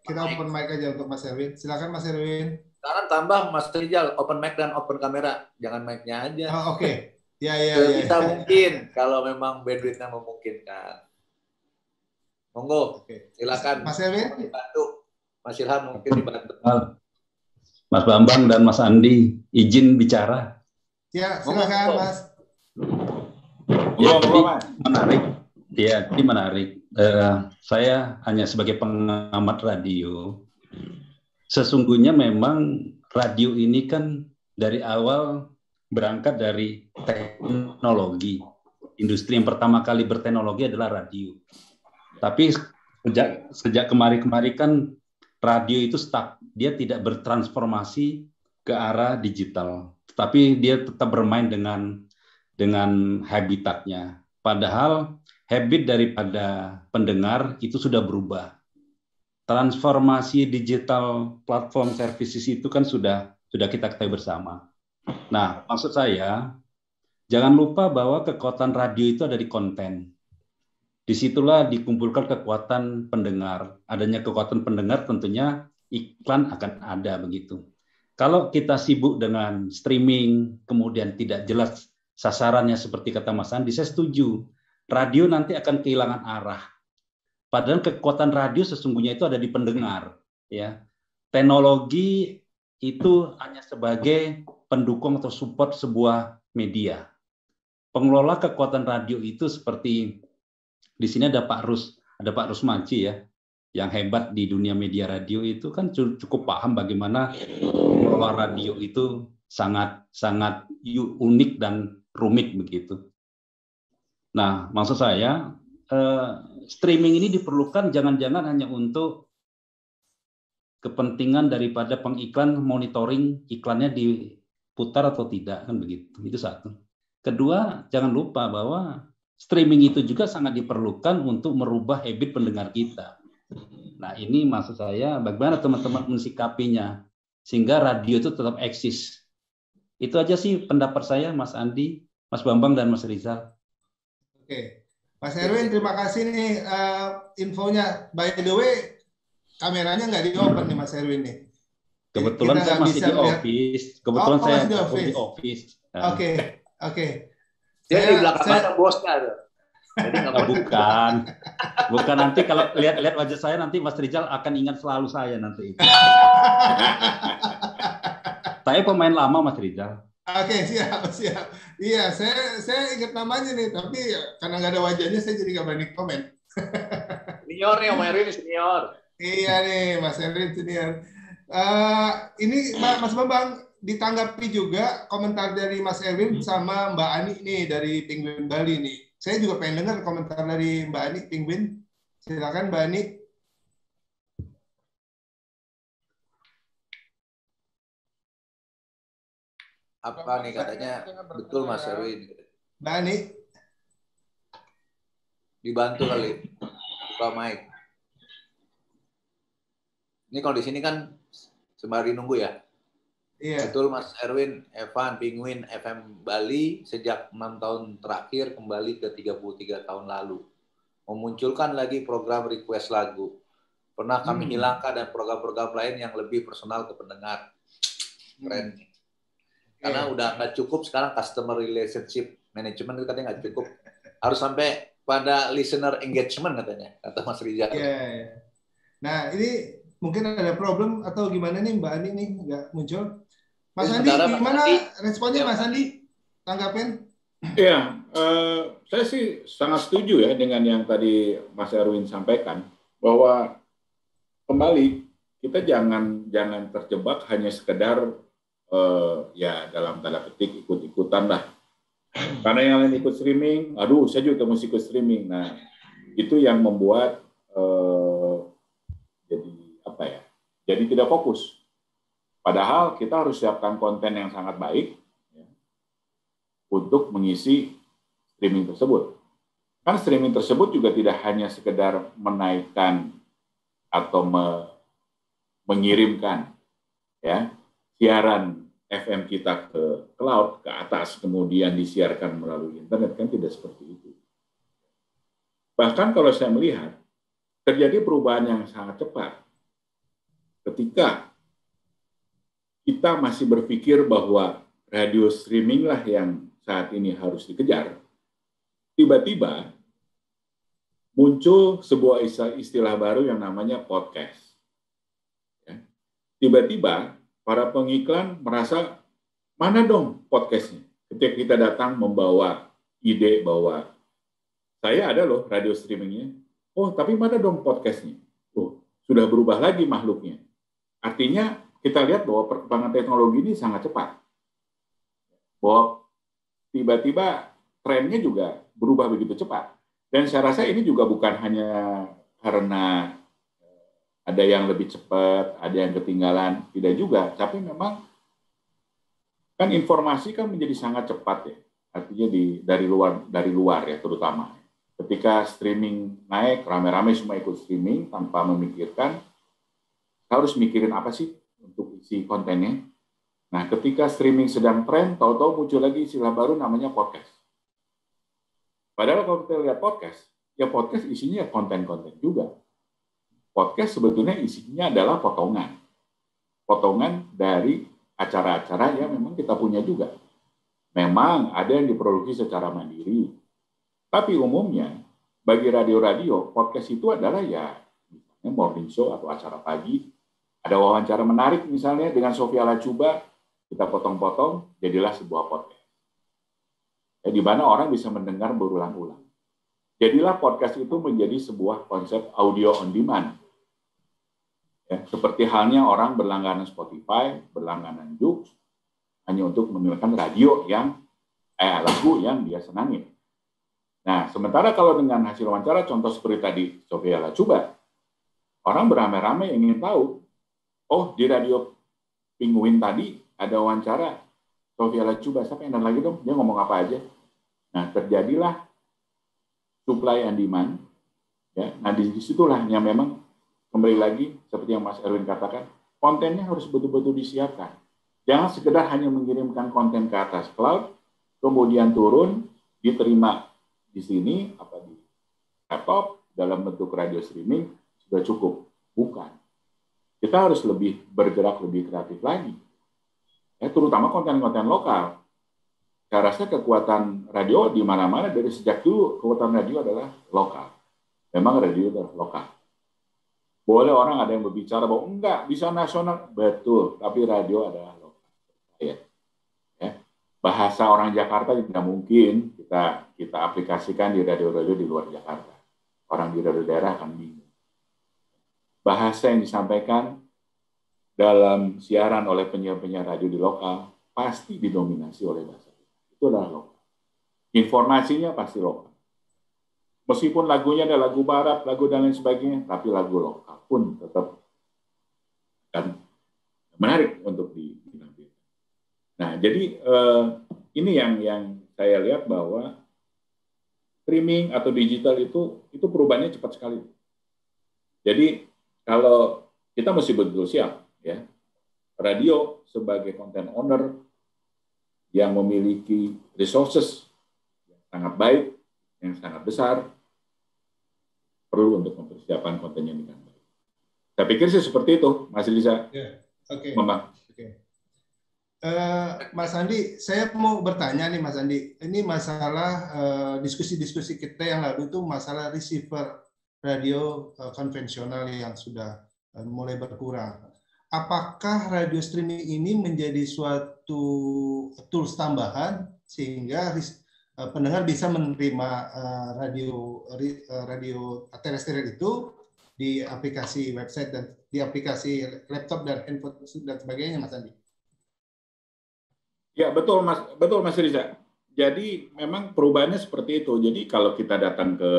Kita open mic aja untuk Mas Erwin. Silakan Mas Erwin. Sekarang tambah Mas Rizal, open mic dan open kamera, jangan mic-nya aja. Oh, oke. Ya. Bisa mungkin kalau memang bandwidth-nya memungkinkan. Monggo, silakan. Mas Erwin. Dibantu. Mas Ilham mungkin dibantu. Mas Bambang dan Mas Andi, izin bicara. Ya, silakan Mas. Ya, jadi menarik. Ya, ini menarik. Saya hanya sebagai pengamat radio. Sesungguhnya memang radio ini kan dari awal berangkat dari teknologi. Industri yang pertama kali berteknologi adalah radio. Tapi sejak kemarin kan radio itu stuck. Dia tidak bertransformasi ke arah digital. Tapi dia tetap bermain dengan habitatnya. Padahal habit daripada pendengar itu sudah berubah. Transformasi digital platform services itu kan sudah kita ketahui bersama. Nah, maksud saya Jangan lupa bahwa kekuatan radio itu ada di konten. Disitulah dikumpulkan kekuatan pendengar. Adanya kekuatan pendengar tentunya iklan akan ada begitu. Kalau kita sibuk dengan streaming, kemudian tidak jelas sasarannya seperti kata Mas Andi, saya setuju. Radio nanti akan kehilangan arah. Padahal kekuatan radio sesungguhnya itu ada di pendengar. Ya, teknologi itu hanya sebagai pendukung atau support sebuah media. Pengelola kekuatan radio itu seperti di sini ada Pak Rusmanci ya, yang hebat di dunia media radio itu kan cukup paham bagaimana pengelola radio itu sangat unik dan rumit begitu. Nah, maksud saya streaming ini diperlukan jangan-jangan hanya untuk kepentingan daripada pengiklan monitoring iklannya diputar atau tidak kan begitu. Itu satu. Kedua, jangan lupa bahwa streaming itu juga sangat diperlukan untuk merubah habit pendengar kita. Nah, ini maksud saya bagaimana teman-teman mensikapinya sehingga radio itu tetap eksis. Itu aja sih pendapat saya, Mas Andi, Mas Bambang, dan Mas Rizal. Oke, Mas Erwin, terima kasih nih infonya. By the way, kameranya nggak di-open nih Mas Erwin nih. Kebetulan saya masih di office. Kebetulan saya di office. Oke. Dia di belakang bosnya tuh. Bukan nanti kalau lihat wajah saya nanti Mas Rizal akan ingat selalu saya nanti. Saya pemain lama Mas Rizal. Oke, siap. Iya, saya ingat namanya nih, tapi karena nggak ada wajahnya saya jadi nggak berani komen. Senior nih, Om Erwin senior. Iya nih, Mas Erwin senior. Ini Mas Bambang, ditanggapi juga komentar dari Mas Erwin sama Mbak Ani nih dari Penguin Bali nih. Saya juga pengen dengar komentar dari Mbak Ani Penguin. Silakan Mbak Ani. Apa nih katanya betul Mas Erwin? Mbak Ani. Dibantu kali. Buka mic. Ini kalau di sini kan sembari nunggu ya. Iya. Betul Mas Erwin, Evan, Penguin FM Bali sejak 6 tahun terakhir kembali ke 33 tahun lalu. Memunculkan lagi program request lagu. Pernah kami hilangkan dan program-program lain yang lebih personal ke pendengar. Keren. Karena udah nggak cukup sekarang customer relationship management itu katanya nggak cukup. Harus sampai pada listener engagement katanya, kata Mas Rizal. Iya. Nah, ini mungkin ada problem atau gimana nih Mbak Ani nih nggak muncul? Mas Andi, gimana responnya Mas Andi? Tanggapin? Iya, saya sih sangat setuju ya dengan yang tadi Mas Erwin sampaikan, bahwa kembali kita jangan terjebak hanya sekedar ya dalam tanda petik ikut-ikutan lah. Karena yang lain ikut streaming, aduh saya juga mesti ikut streaming. Nah, itu yang membuat jadi apa ya? Jadi tidak fokus. Padahal kita harus siapkan konten yang sangat baik ya, untuk mengisi streaming tersebut. Kan streaming tersebut juga tidak hanya sekedar menaikkan atau mengirimkan ya siaran FM kita ke cloud, ke atas, kemudian disiarkan melalui internet, kan tidak seperti itu. Bahkan kalau saya melihat, terjadi perubahan yang sangat cepat ketika kita masih berpikir bahwa radio streaming lah yang saat ini harus dikejar. Tiba-tiba muncul sebuah istilah baru yang namanya podcast. Ya. Tiba-tiba para pengiklan merasa, mana dong podcastnya? Ketika kita datang membawa ide bahwa saya ada loh radio streamingnya. Oh, tapi mana dong podcastnya? Oh, sudah berubah lagi makhluknya. Artinya kita lihat bahwa perkembangan teknologi ini sangat cepat. Bahwa tiba-tiba trennya juga berubah begitu cepat. Dan saya rasa ini juga bukan hanya karena ada yang lebih cepat, ada yang ketinggalan, tidak juga. Tapi memang kan informasi kan menjadi sangat cepat ya. Artinya dari luar ya terutama. Ketika streaming naik, rame-rame semua ikut streaming tanpa memikirkan harus mikirin apa sih untuk isi kontennya. Nah, ketika streaming sedang tren, tahu-tahu muncul lagi istilah baru namanya podcast. Padahal kalau kita lihat podcast, ya podcast isinya konten-konten juga. Podcast sebetulnya isinya adalah potongan. Potongan dari acara-acara yang memang kita punya juga. Memang ada yang diproduksi secara mandiri. Tapi umumnya, bagi radio-radio, podcast itu adalah ya misalnya morning show atau acara pagi. Ada wawancara menarik misalnya dengan Sofia Lachuba, kita potong-potong, jadilah sebuah podcast. Ya, di mana orang bisa mendengar berulang-ulang. Jadilah podcast itu menjadi sebuah konsep audio on demand. Ya, seperti halnya orang berlangganan Spotify, berlangganan Joox, hanya untuk mendengarkan radio yang lagu yang dia senangi. Nah, sementara kalau dengan hasil wawancara, contoh seperti tadi Sofia Lachuba, orang beramai-ramai ingin tahu, oh di radio Penguin tadi ada wawancara Sofia Lachuba, siapa yang lagi dong? Dia ngomong apa aja? Nah, terjadilah supply and demand. Ya, nah disitulah yang memang kembali lagi seperti yang Mas Erwin katakan, kontennya harus betul-betul disiapkan. Jangan sekedar hanya mengirimkan konten ke atas cloud, kemudian turun, diterima di sini, apa di laptop, dalam bentuk radio streaming, sudah cukup. Bukan. Kita harus lebih bergerak lebih kreatif lagi. Ya, terutama konten-konten lokal. Saya rasa kekuatan radio di mana-mana dari sejak dulu, kekuatan radio adalah lokal. Memang radio adalah lokal. Boleh orang ada yang berbicara bahwa enggak, bisa nasional. Betul, tapi radio adalah lokal. Ya. Bahasa orang Jakarta tidak mungkin kita aplikasikan di radio-radio di luar Jakarta. Orang di radio daerah akan bingung. Bahasa yang disampaikan dalam siaran oleh penyiar-penyiar radio di lokal pasti didominasi oleh bahasa. Itu adalah lokal. Informasinya pasti lokal. Meskipun lagunya ada lagu barat, lagu dan lain sebagainya, tapi lagu lokal pun tetap akan menarik untuk ditampilkan. Nah, jadi ini yang saya lihat bahwa streaming atau digital itu perubahannya cepat sekali. Jadi kalau kita mesti betul siap, ya, radio sebagai content owner yang memiliki resources yang sangat baik, yang sangat besar, perlu untuk mempersiapkan kontennya dengan baik. Saya pikir sih seperti itu, Mas Lisa. Ya, oke. Okay. Mas Andi, saya mau bertanya nih Mas Andi, ini masalah diskusi-diskusi kita yang lalu itu masalah receiver radio konvensional yang sudah mulai berkurang. Apakah radio streaming ini menjadi suatu tools tambahan sehingga pendengar bisa menerima radio terestrial itu di aplikasi website dan di aplikasi laptop dan handphone dan sebagainya, Mas Andi? Ya, betul Mas Riza. Jadi memang perubahannya seperti itu. Jadi kalau kita datang ke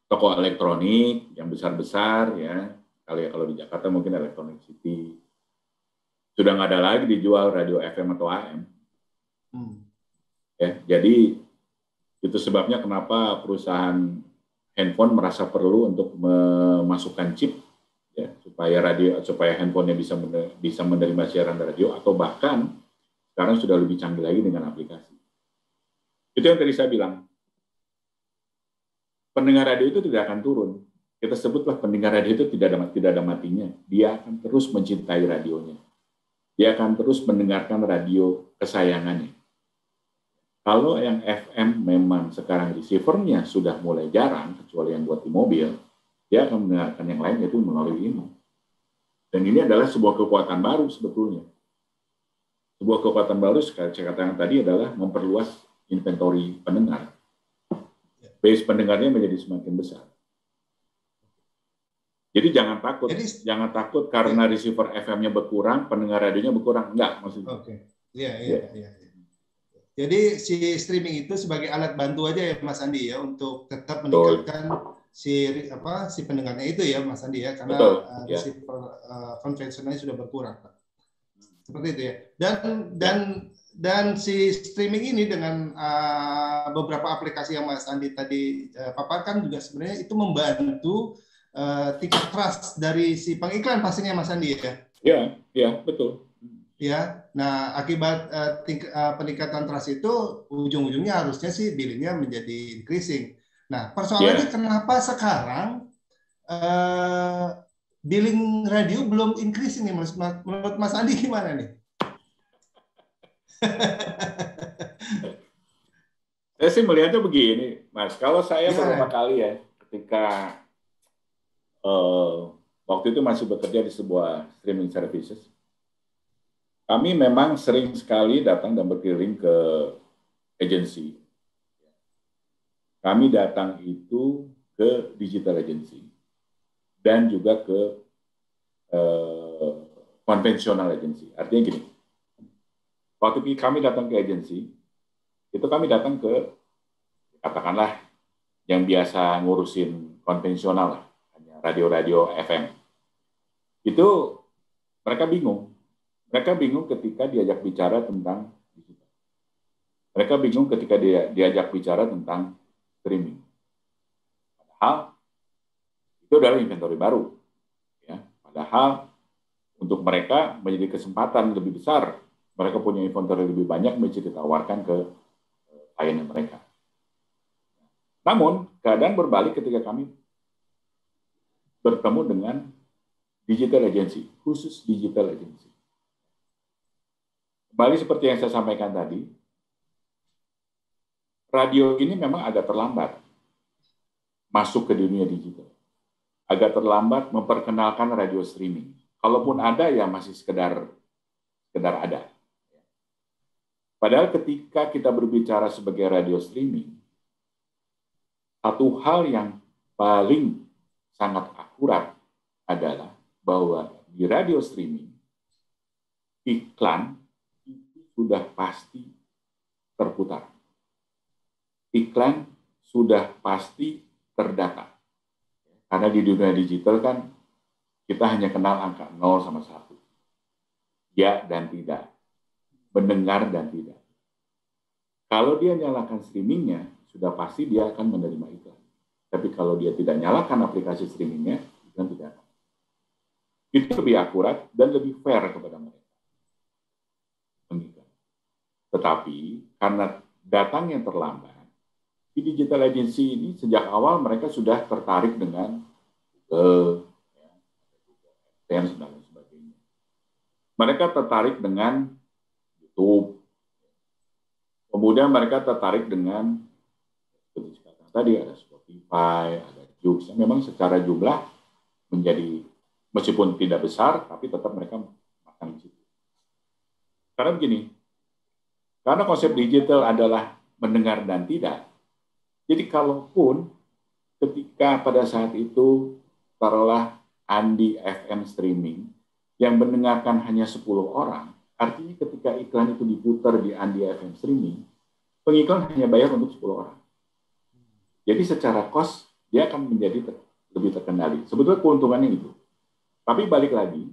toko elektronik yang besar-besar, ya, kalau di Jakarta mungkin Electronic City, sudah nggak ada lagi dijual radio FM atau AM. Ya, jadi itu sebabnya kenapa perusahaan handphone merasa perlu untuk memasukkan chip, ya, supaya handphonenya bisa menerima siaran radio, atau bahkan sekarang sudah lebih canggih lagi dengan aplikasi. Itu yang tadi saya bilang. Pendengar radio itu tidak akan turun. Kita sebutlah pendengar radio itu tidak ada matinya. Dia akan terus mencintai radionya. Dia akan terus mendengarkan radio kesayangannya. Kalau yang FM memang sekarang receiver-nya sudah mulai jarang, kecuali yang buat di mobil, dia akan mendengarkan yang lain, yaitu melalui ini. Dan ini adalah sebuah kekuatan baru sebetulnya. Sebuah kekuatan baru, saya katakan tadi, adalah memperluas inventory pendengar. Base pendengarnya menjadi semakin besar. Jadi jangan takut karena receiver FM-nya berkurang, pendengar radionya berkurang. Enggak, maksudnya. Oke. Iya. Jadi si streaming itu sebagai alat bantu aja ya Mas Andi ya, untuk tetap meningkatkan si pendengarnya itu ya Mas Andi ya, karena receiver konvensionalnya sudah berkurang. Seperti itu ya. Dan si streaming ini dengan beberapa aplikasi yang Mas Andi tadi paparkan juga sebenarnya itu membantu tingkat trust dari si pengiklan pastinya Mas Andi ya. Iya, betul. ya. Nah, akibat peningkatan trust itu ujung-ujungnya harusnya sih billingnya menjadi increasing. Nah, persoalannya kenapa sekarang billing radio belum increasing nih, menurut Mas Andi gimana nih? Saya sih melihatnya begini, Mas. Kalau saya beberapa kali ya, ketika waktu itu masih bekerja di sebuah streaming services, kami memang sering sekali datang dan berkeliling ke agensi. Kami datang itu ke digital agency dan juga ke konvensional agency. Artinya gini, waktu kami datang ke agensi, itu kami datang ke, katakanlah, yang biasa ngurusin konvensional lah, hanya radio-radio FM. Itu mereka bingung. Mereka bingung ketika diajak bicara tentang digital. Mereka bingung ketika diajak bicara tentang streaming. Padahal itu adalah inventory baru. Ya. Padahal untuk mereka menjadi kesempatan lebih besar. Mereka punya inventory lebih banyak, bisa ditawarkan ke klien mereka. Namun, keadaan berbalik ketika kami bertemu dengan digital agency, khusus digital agency. Kembali seperti yang saya sampaikan tadi, radio ini memang agak terlambat masuk ke dunia digital. Agak terlambat memperkenalkan radio streaming. Kalaupun ada, ya masih sekedar ada. Padahal ketika kita berbicara sebagai radio streaming, satu hal yang paling sangat akurat adalah bahwa di radio streaming, iklan itu sudah pasti terputar. Iklan sudah pasti terdata. Karena di dunia digital kan, kita hanya kenal angka 0 sama 1. Ya dan tidak. Mendengar dan tidak. Kalau dia nyalakan streamingnya, sudah pasti dia akan menerima iklan. Tapi kalau dia tidak nyalakan aplikasi streamingnya, iklan tidak akan. Itu lebih akurat dan lebih fair kepada mereka. Tetapi karena datangnya terlambat, di digital agency ini sejak awal mereka sudah tertarik dengan Google, dan sebagainya. Mereka tertarik dengan YouTube. Kemudian mereka tertarik dengan seperti kata tadi ada Spotify, ada Joox, yang memang secara jumlah menjadi meskipun tidak besar, tapi tetap mereka makan di situ. Karena begini, karena konsep digital adalah mendengar dan tidak. Jadi kalaupun ketika pada saat itu taruhlah Andi FM streaming yang mendengarkan hanya 10 orang, artinya ketika iklan itu diputar di Andi FM streaming, pengiklan hanya bayar untuk 10 orang. Jadi secara cost, dia akan menjadi lebih terkendali. Sebetulnya keuntungannya itu. Tapi balik lagi,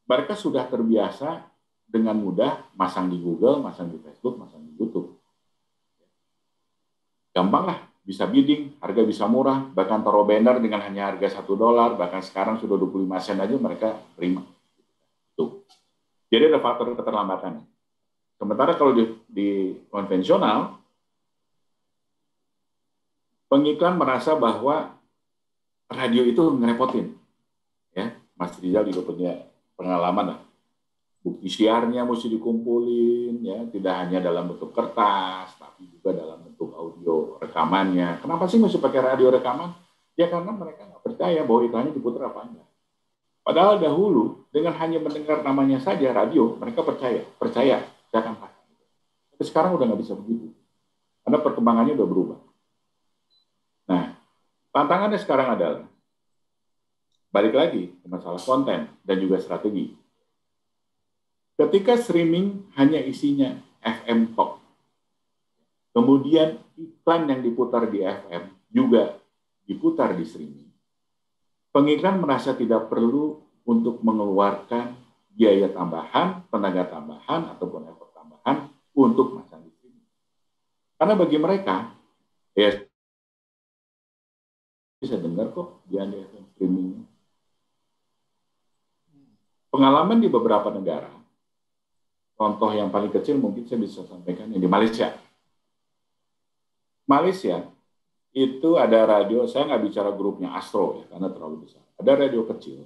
mereka sudah terbiasa dengan mudah masang di Google, masang di Facebook, masang di YouTube. Gampang lah, bisa bidding, harga bisa murah, bahkan taruh banner dengan hanya harga $1, bahkan sekarang sudah 25 sen aja mereka terima. Tuh. Jadi ada faktor keterlambatan. Sementara kalau di konvensional, pengiklan merasa bahwa radio itu ngerepotin. Ya, Mas Rizal juga punya pengalaman lah. Bukti siarnya mesti dikumpulin, ya, tidak hanya dalam bentuk kertas, tapi juga dalam bentuk audio rekamannya. Kenapa sih mesti pakai radio rekaman? Ya karena mereka nggak percaya bahwa iklannya diputar apa enggak. Padahal dahulu, dengan hanya mendengar namanya saja radio, mereka percaya, saya akan pasang. Tapi sekarang udah nggak bisa begitu. Karena perkembangannya udah berubah. Nah, tantangannya sekarang adalah, balik lagi ke masalah konten dan juga strategi. Ketika streaming hanya isinya FM talk, kemudian iklan yang diputar di FM juga diputar di streaming, pengiklan merasa tidak perlu untuk mengeluarkan biaya tambahan, tenaga tambahan, ataupun effort tambahan untuk masang di streaming. Karena bagi mereka, ya bisa dengar kok di FM streaming. Pengalaman di beberapa negara, contoh yang paling kecil mungkin saya bisa sampaikan di Malaysia. Malaysia itu ada radio, saya nggak bicara grupnya Astro ya, karena terlalu besar. Ada radio kecil,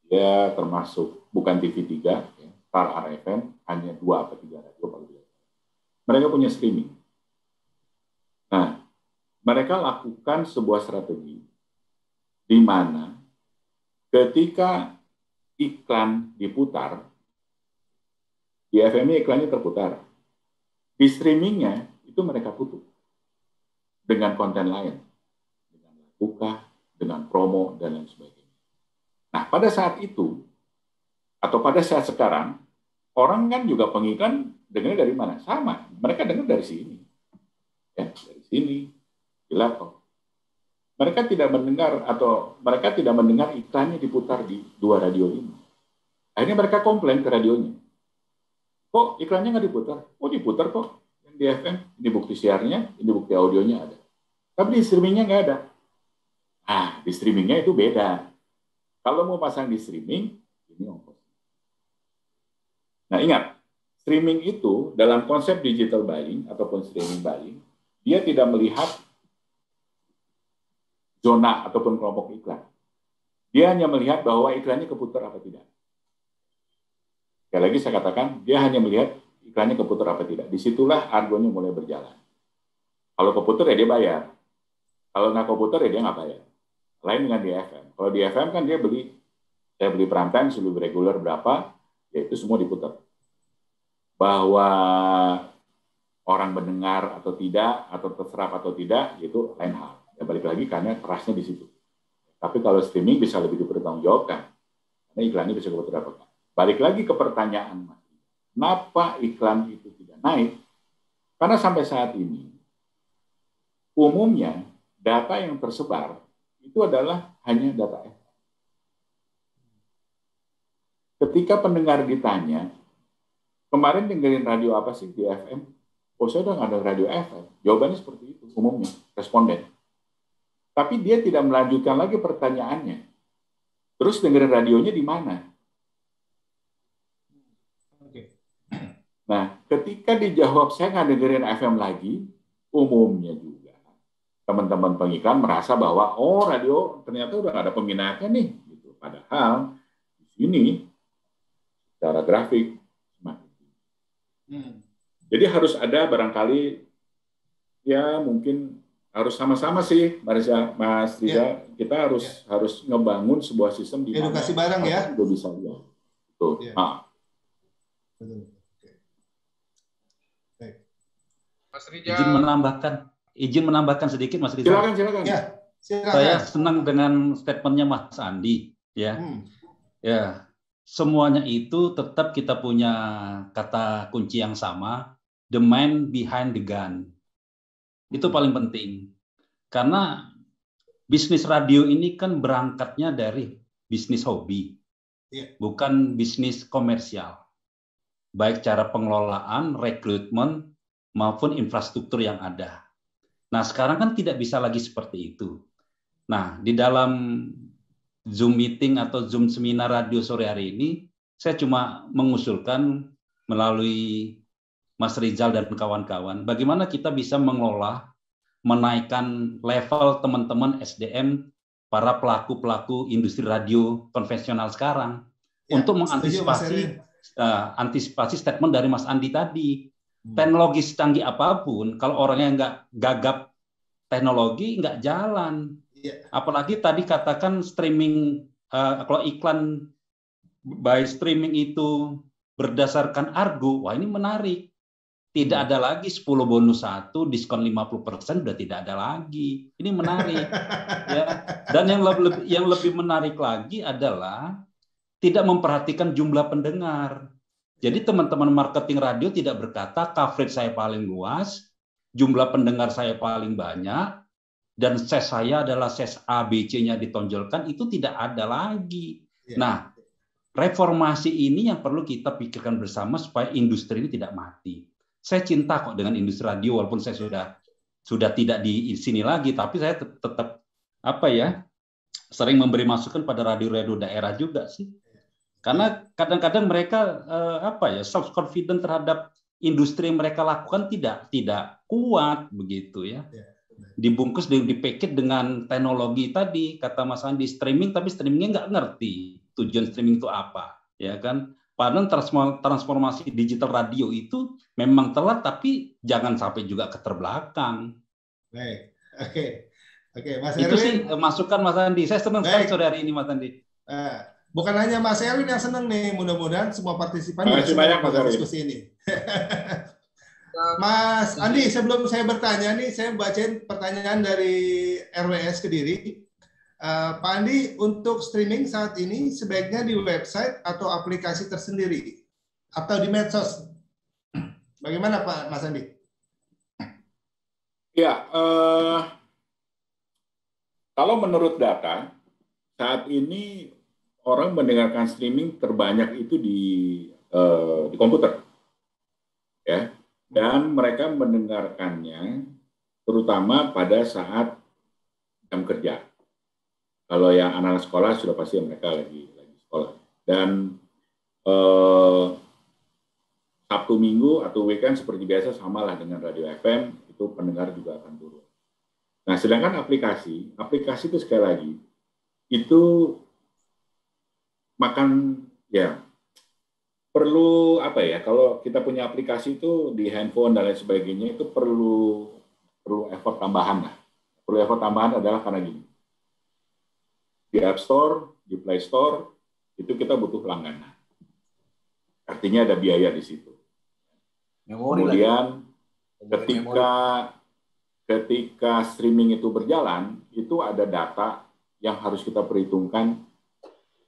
ya termasuk bukan TV3, ya, Star RFM, hanya 2 atau 3 radio paling biasa. Mereka punya streaming. Nah, mereka lakukan sebuah strategi di mana ketika iklan diputar, di FM iklannya terputar, di streamingnya itu mereka putus dengan konten lain, dengan buka, dengan promo, dan lain sebagainya. Nah, pada saat itu, atau pada saat sekarang, orang kan juga pengiklan dengarnya dari mana? Sama, mereka dengar dari sini. Ya, dari sini, di laptop. Mereka tidak mendengar iklannya diputar di 2 radio ini. Akhirnya mereka komplain ke radionya. Kok iklannya nggak diputar? Oh, diputar kok. Yang di FM, ini bukti siarnya, ini bukti audionya ada. Tapi di streamingnya nggak ada. Ah, di streamingnya itu beda. Kalau mau pasang di streaming, ini ongkos. Nah, ingat, streaming itu dalam konsep digital buying ataupun streaming buying, dia tidak melihat zona ataupun kelompok iklan. Dia hanya melihat bahwa iklannya keputar apa tidak. Sekali lagi saya katakan, dia hanya melihat iklannya keputar apa tidak. Disitulah argonya mulai berjalan. Kalau keputar ya dia bayar. Kalau nggak keputar ya dia nggak bayar. Lain dengan di FM. Kalau di FM kan dia saya beli prime time, saya beli regular berapa, ya itu semua diputar. Bahwa orang mendengar atau tidak, atau terserap atau tidak, itu lain hal. Ya balik lagi karena kerasnya di situ. Tapi kalau streaming bisa lebih dipertanggungjawabkan. Karena iklannya bisa keputar apa enggak. Balik lagi ke pertanyaan, Mas. Kenapa iklan itu tidak naik? Karena sampai saat ini, umumnya data yang tersebar itu adalah hanya data FM. Ketika pendengar ditanya, kemarin dengerin radio apa sih di FM? Oh, saya udah nggak ada radio FM. Jawabannya seperti itu, umumnya, responden. Tapi dia tidak melanjutkan lagi pertanyaannya. Terus dengerin radionya di mana? Nah, ketika dijawab saya nggak dengerin FM lagi, umumnya juga teman-teman pengiklan merasa bahwa oh radio ternyata udah nggak ada peminatnya nih. Gitu. Padahal di sini secara grafik semakin tinggi. Jadi harus ada barangkali ya mungkin harus sama-sama sih, Mas Riza, kita harus ngebangun sebuah sistem di mana edukasi bareng ya. Udah bisa lihat. Betul. Ya. Betul. Mas Rizal. Izin menambahkan sedikit, Mas Rizal. Silakan. Ya, silakan. Saya senang dengan statementnya Mas Andi. Ya, ya. Semuanya itu tetap kita punya kata kunci yang sama, the man behind the gun. Itu paling penting. Karena bisnis radio ini kan berangkatnya dari bisnis hobi, bukan bisnis komersial. Baik cara pengelolaan, rekrutmen, maupun infrastruktur yang ada. Nah, sekarang kan tidak bisa lagi seperti itu. Nah, di dalam Zoom meeting atau Zoom seminar radio sore hari ini, saya cuma mengusulkan melalui Mas Rizal dan kawan-kawan, bagaimana kita bisa mengelola, menaikkan level teman-teman SDM, para pelaku-pelaku industri radio konvensional sekarang, untuk mengantisipasi statement dari Mas Andi tadi. Teknologi secanggih apapun, kalau orangnya nggak gagap teknologi, nggak jalan. Apalagi tadi katakan streaming, kalau iklan by streaming itu berdasarkan argo, wah ini menarik. Tidak ada lagi 10 bonus 1, diskon 50%, sudah tidak ada lagi. Ini menarik. Ya. Dan yang lebih menarik lagi adalah tidak memperhatikan jumlah pendengar. Jadi teman-teman marketing radio tidak berkata coverage saya paling luas, jumlah pendengar saya paling banyak, dan ses saya adalah ses A, B, C-nya ditonjolkan, itu tidak ada lagi. Nah, reformasi ini yang perlu kita pikirkan bersama supaya industri ini tidak mati. Saya cinta kok dengan industri radio, walaupun saya sudah tidak di sini lagi, tapi saya tetap sering memberi masukan pada radio-radio daerah juga sih. Karena kadang-kadang mereka self confident terhadap industri yang mereka lakukan tidak kuat begitu ya. Dibungkus dipackage dengan teknologi tadi kata Mas Andi, streaming, tapi streamingnya nggak ngerti tujuan streaming itu apa, ya kan? Padahal transformasi digital radio itu memang telat, tapi jangan sampai juga keterbelakang. Baik, oke, Mas Itu Erwin. sih masukan Mas Andi. Saya senang sekali sore hari ini, Mas Andi. Bukan hanya Mas Erwin yang senang nih, mudah-mudahan semua partisipan Terima kasih banyak Mas Erwin. Diskusi ini. Mas Andi, sebelum saya bertanya nih, saya bacain pertanyaan dari RWS Kediri. Pak Andi, untuk streaming saat ini sebaiknya di website atau aplikasi tersendiri atau di medsos? Bagaimana Pak Mas Andi? Ya, kalau menurut data saat ini orang mendengarkan streaming terbanyak itu di komputer, ya. Dan mereka mendengarkannya terutama pada saat jam kerja. Kalau yang anak sekolah sudah pasti mereka lagi sekolah. Dan Sabtu Minggu atau weekend seperti biasa samalah dengan radio FM, itu pendengar juga akan turun. Nah, sedangkan aplikasi itu sekali lagi itu makan ya. Perlu kalau kita punya aplikasi itu di handphone dan lain sebagainya itu perlu effort tambahan lah. Perlu effort tambahan adalah karena gini. Di App Store, di Play Store itu kita butuh langganan. Artinya ada biaya di situ. Kemudian ketika streaming itu berjalan, itu ada data yang harus kita perhitungkan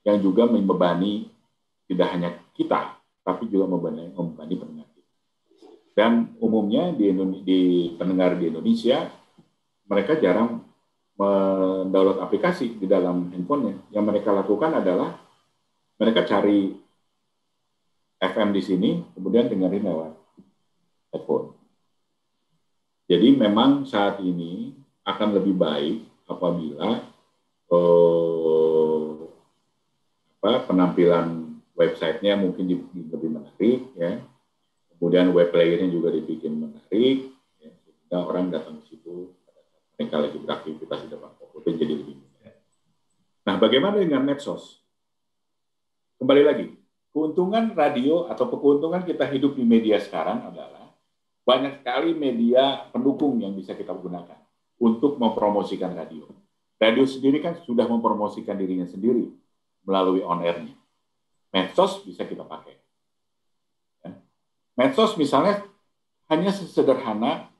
yang juga membebani tidak hanya kita, tapi juga membebani pendengar kita. Dan umumnya di pendengar di Indonesia, mereka jarang mendownload aplikasi di dalam handphonenya. Yang mereka lakukan adalah mereka cari FM di sini, kemudian dengerin lewat headphone. Jadi memang saat ini akan lebih baik apabila penampilan websitenya mungkin lebih menarik, ya. Kemudian web playernya juga dibikin menarik, ya. Sehingga orang datang ke situ, mereka lagi beraktivitas di depan komputer jadi lebih mudah. Nah, bagaimana dengan medsos? Kembali lagi, keuntungan radio atau keuntungan kita hidup di media sekarang adalah banyak sekali media pendukung yang bisa kita gunakan untuk mempromosikan radio. Radio sendiri kan sudah mempromosikan dirinya sendiri melalui on-air-nya. Medsos bisa kita pakai. Ya. Medsos misalnya hanya sederhana,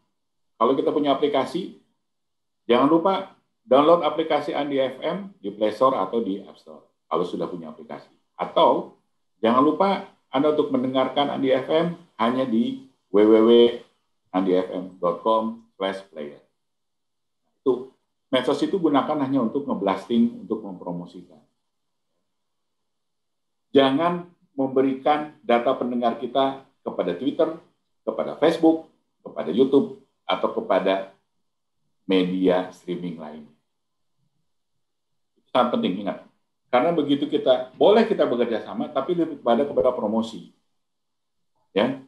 kalau kita punya aplikasi, jangan lupa download aplikasi Andi FM di Play Store atau di App Store, kalau sudah punya aplikasi. Atau jangan lupa Anda untuk mendengarkan Andi FM hanya di www.andifm.com/player. Itu medsos itu gunakan hanya untuk ngeblasting, untuk mempromosikan. Jangan memberikan data pendengar kita kepada Twitter, kepada Facebook, kepada YouTube, atau kepada media streaming lainnya. Itu sangat penting, ingat. Karena begitu boleh kita bekerja sama, tapi lebih kepada promosi. Ya.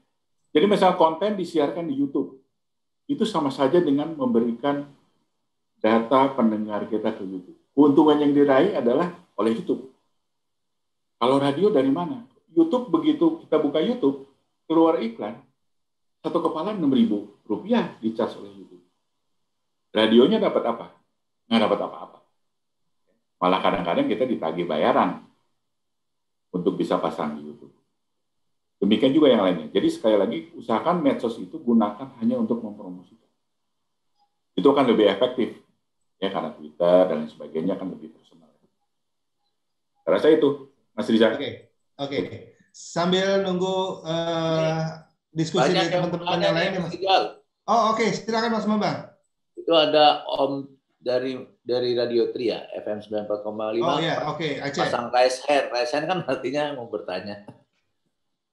Jadi misal konten disiarkan di YouTube, itu sama saja dengan memberikan data pendengar kita ke YouTube. Keuntungan yang diraih adalah oleh YouTube. Kalau radio dari mana? YouTube, begitu kita buka YouTube, keluar iklan, satu kepala Rp6.000 di-charge oleh YouTube. Radionya dapat apa? Nggak dapat apa-apa. Malah kadang-kadang kita ditagih bayaran untuk bisa pasang di YouTube. Demikian juga yang lainnya. Jadi sekali lagi, usahakan medsos itu gunakan hanya untuk mempromosikan. Itu akan lebih efektif. Ya, karena Twitter dan lain sebagainya akan lebih personal. Saya rasa itu. Mas Riza. Oke. Sambil nunggu diskusi dari teman-teman yang lain, Mas. Oh, oke. Silakan Mas Bambang. Itu ada Om dari Radio Tri ya, FM 94,5. Oh iya, oke. Aceh. Pasang KSR. KSR kan artinya mau bertanya.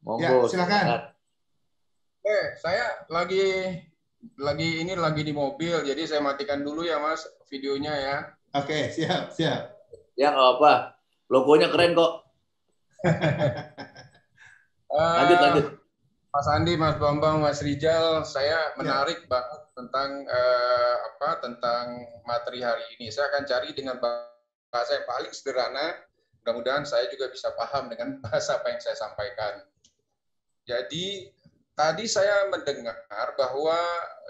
Monggo. Ya, silakan. Saya lagi di mobil, jadi saya matikan dulu ya Mas videonya ya. Oke, siap. Ya nggak apa. Logonya keren kok. Lanjut. Mas Andi, Mas Bambang, Mas Rijal, saya menarik banget tentang materi hari ini. Saya akan cari dengan bahasa yang paling sederhana. Mudah-mudahan saya juga bisa paham dengan bahasa apa yang saya sampaikan. Jadi tadi saya mendengar bahwa,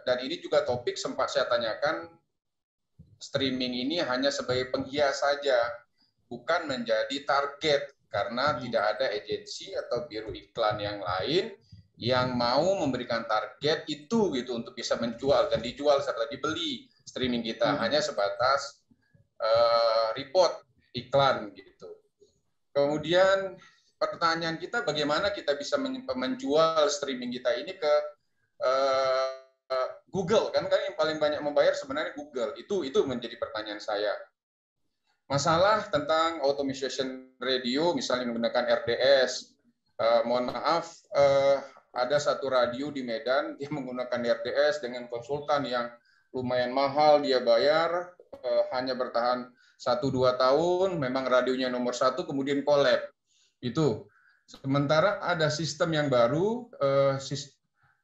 dan ini juga topik sempat saya tanyakan, streaming ini hanya sebagai penghias saja, bukan menjadi target, karena tidak ada agensi atau biro iklan yang lain yang mau memberikan target itu gitu untuk bisa menjual dan dijual serta dibeli streaming kita, hanya sebatas report iklan gitu. Kemudian pertanyaan kita, bagaimana kita bisa menjual streaming kita ini ke Google, kan yang paling banyak membayar sebenarnya Google. Itu menjadi pertanyaan saya. Masalah tentang automation radio, misalnya menggunakan RDS. Mohon maaf, ada satu radio di Medan, dia menggunakan RDS dengan konsultan yang lumayan mahal, dia bayar, hanya bertahan 1-2 tahun, memang radionya nomor 1, kemudian collab. Itu. Sementara ada sistem yang baru,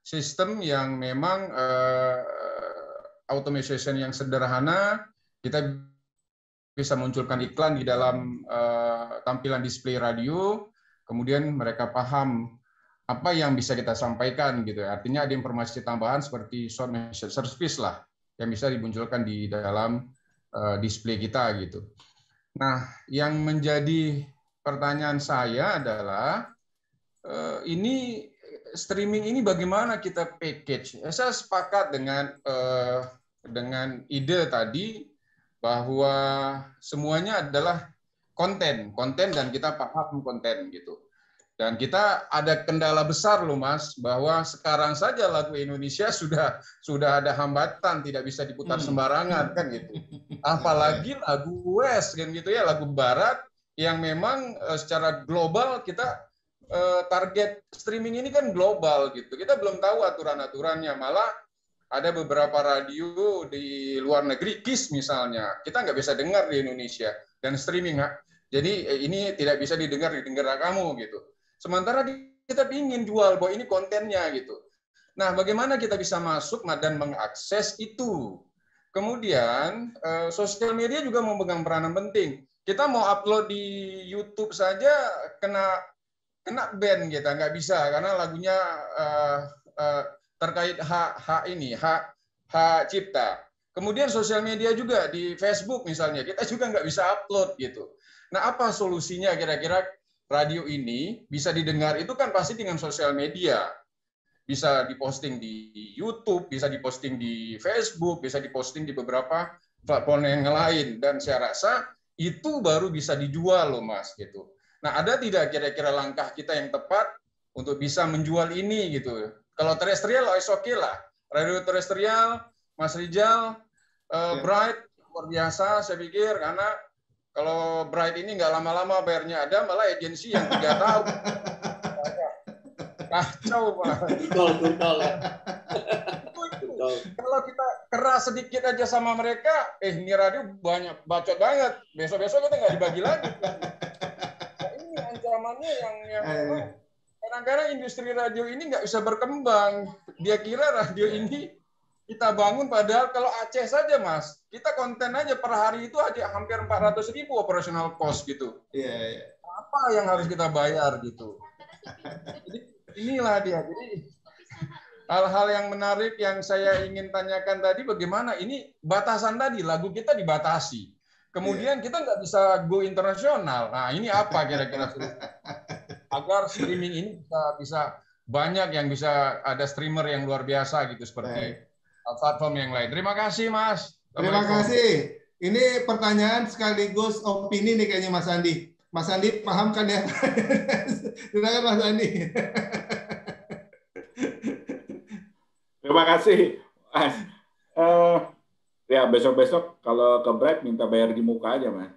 sistem yang memang automation yang sederhana, kita bisa munculkan iklan di dalam tampilan display radio, kemudian mereka paham apa yang bisa kita sampaikan gitu. Artinya ada informasi tambahan seperti short message service lah yang bisa dimunculkan di dalam display kita gitu. Nah, yang menjadi pertanyaan saya adalah ini streaming ini bagaimana kita package? Saya sepakat dengan ide tadi bahwa semuanya adalah konten dan kita paham konten gitu. Dan kita ada kendala besar loh Mas, bahwa sekarang saja lagu Indonesia sudah ada hambatan, tidak bisa diputar sembarangan kan gitu. Apalagi lagu West kan gitu ya, lagu Barat yang memang secara global kita target streaming ini kan global gitu. Kita belum tahu aturan-aturannya, malah ada beberapa radio di luar negeri, KIS misalnya, kita nggak bisa dengar di Indonesia dan streaming. Jadi ini tidak bisa didengar di negara kamu gitu. Sementara kita ingin jual bahwa ini kontennya gitu. Nah, bagaimana kita bisa masuk dan mengakses itu? Kemudian sosial media juga memegang peranan penting. Kita mau upload di YouTube saja kena ban kita, nggak bisa karena lagunya terkait hak cipta. Kemudian sosial media juga di Facebook misalnya, kita juga nggak bisa upload gitu. Nah, apa solusinya kira-kira? Radio ini bisa didengar itu kan pasti dengan sosial media. Bisa diposting di YouTube, bisa diposting di Facebook, bisa diposting di beberapa platform yang lain. Dan saya rasa itu baru bisa dijual loh Mas gitu. Nah, ada tidak kira-kira langkah kita yang tepat untuk bisa menjual ini gitu? Kalau terestrial, oke lah. Radio terestrial, Mas Rijal, Bright, luar biasa saya pikir, karena kalau Bright ini nggak lama-lama bayarnya ada, malah agensi yang 3 tahun. Kacau, Pak. Betul ya. Kalau kita keras sedikit aja sama mereka, ini radio banyak bacot banget. Besok-besok kita nggak dibagi lagi. Nah, ini ancamannya yang kadang-kadang industri radio ini nggak bisa berkembang. Dia kira radio ini kita bangun, padahal kalau Aceh saja Mas, kita konten aja per hari itu aja hampir 400.000 operational cost gitu. Iya. Apa yang harus kita bayar gitu. Jadi inilah dia. Jadi hal-hal yang menarik yang saya ingin tanyakan tadi, bagaimana ini batasan tadi, lagu kita dibatasi. Kemudian kita nggak bisa go internasional. Nah, ini apa kira-kira agar streaming ini bisa banyak yang bisa ada streamer yang luar biasa gitu seperti platform yang lain. Terima kasih, Mas. Terima kasih. Ini pertanyaan sekaligus opini nih kayaknya Mas Andi. Mas Andi paham kan ya? Silakan Mas Andi. Terima kasih, Mas. Ya besok-besok kalau ke Bright minta bayar di muka aja, Mas.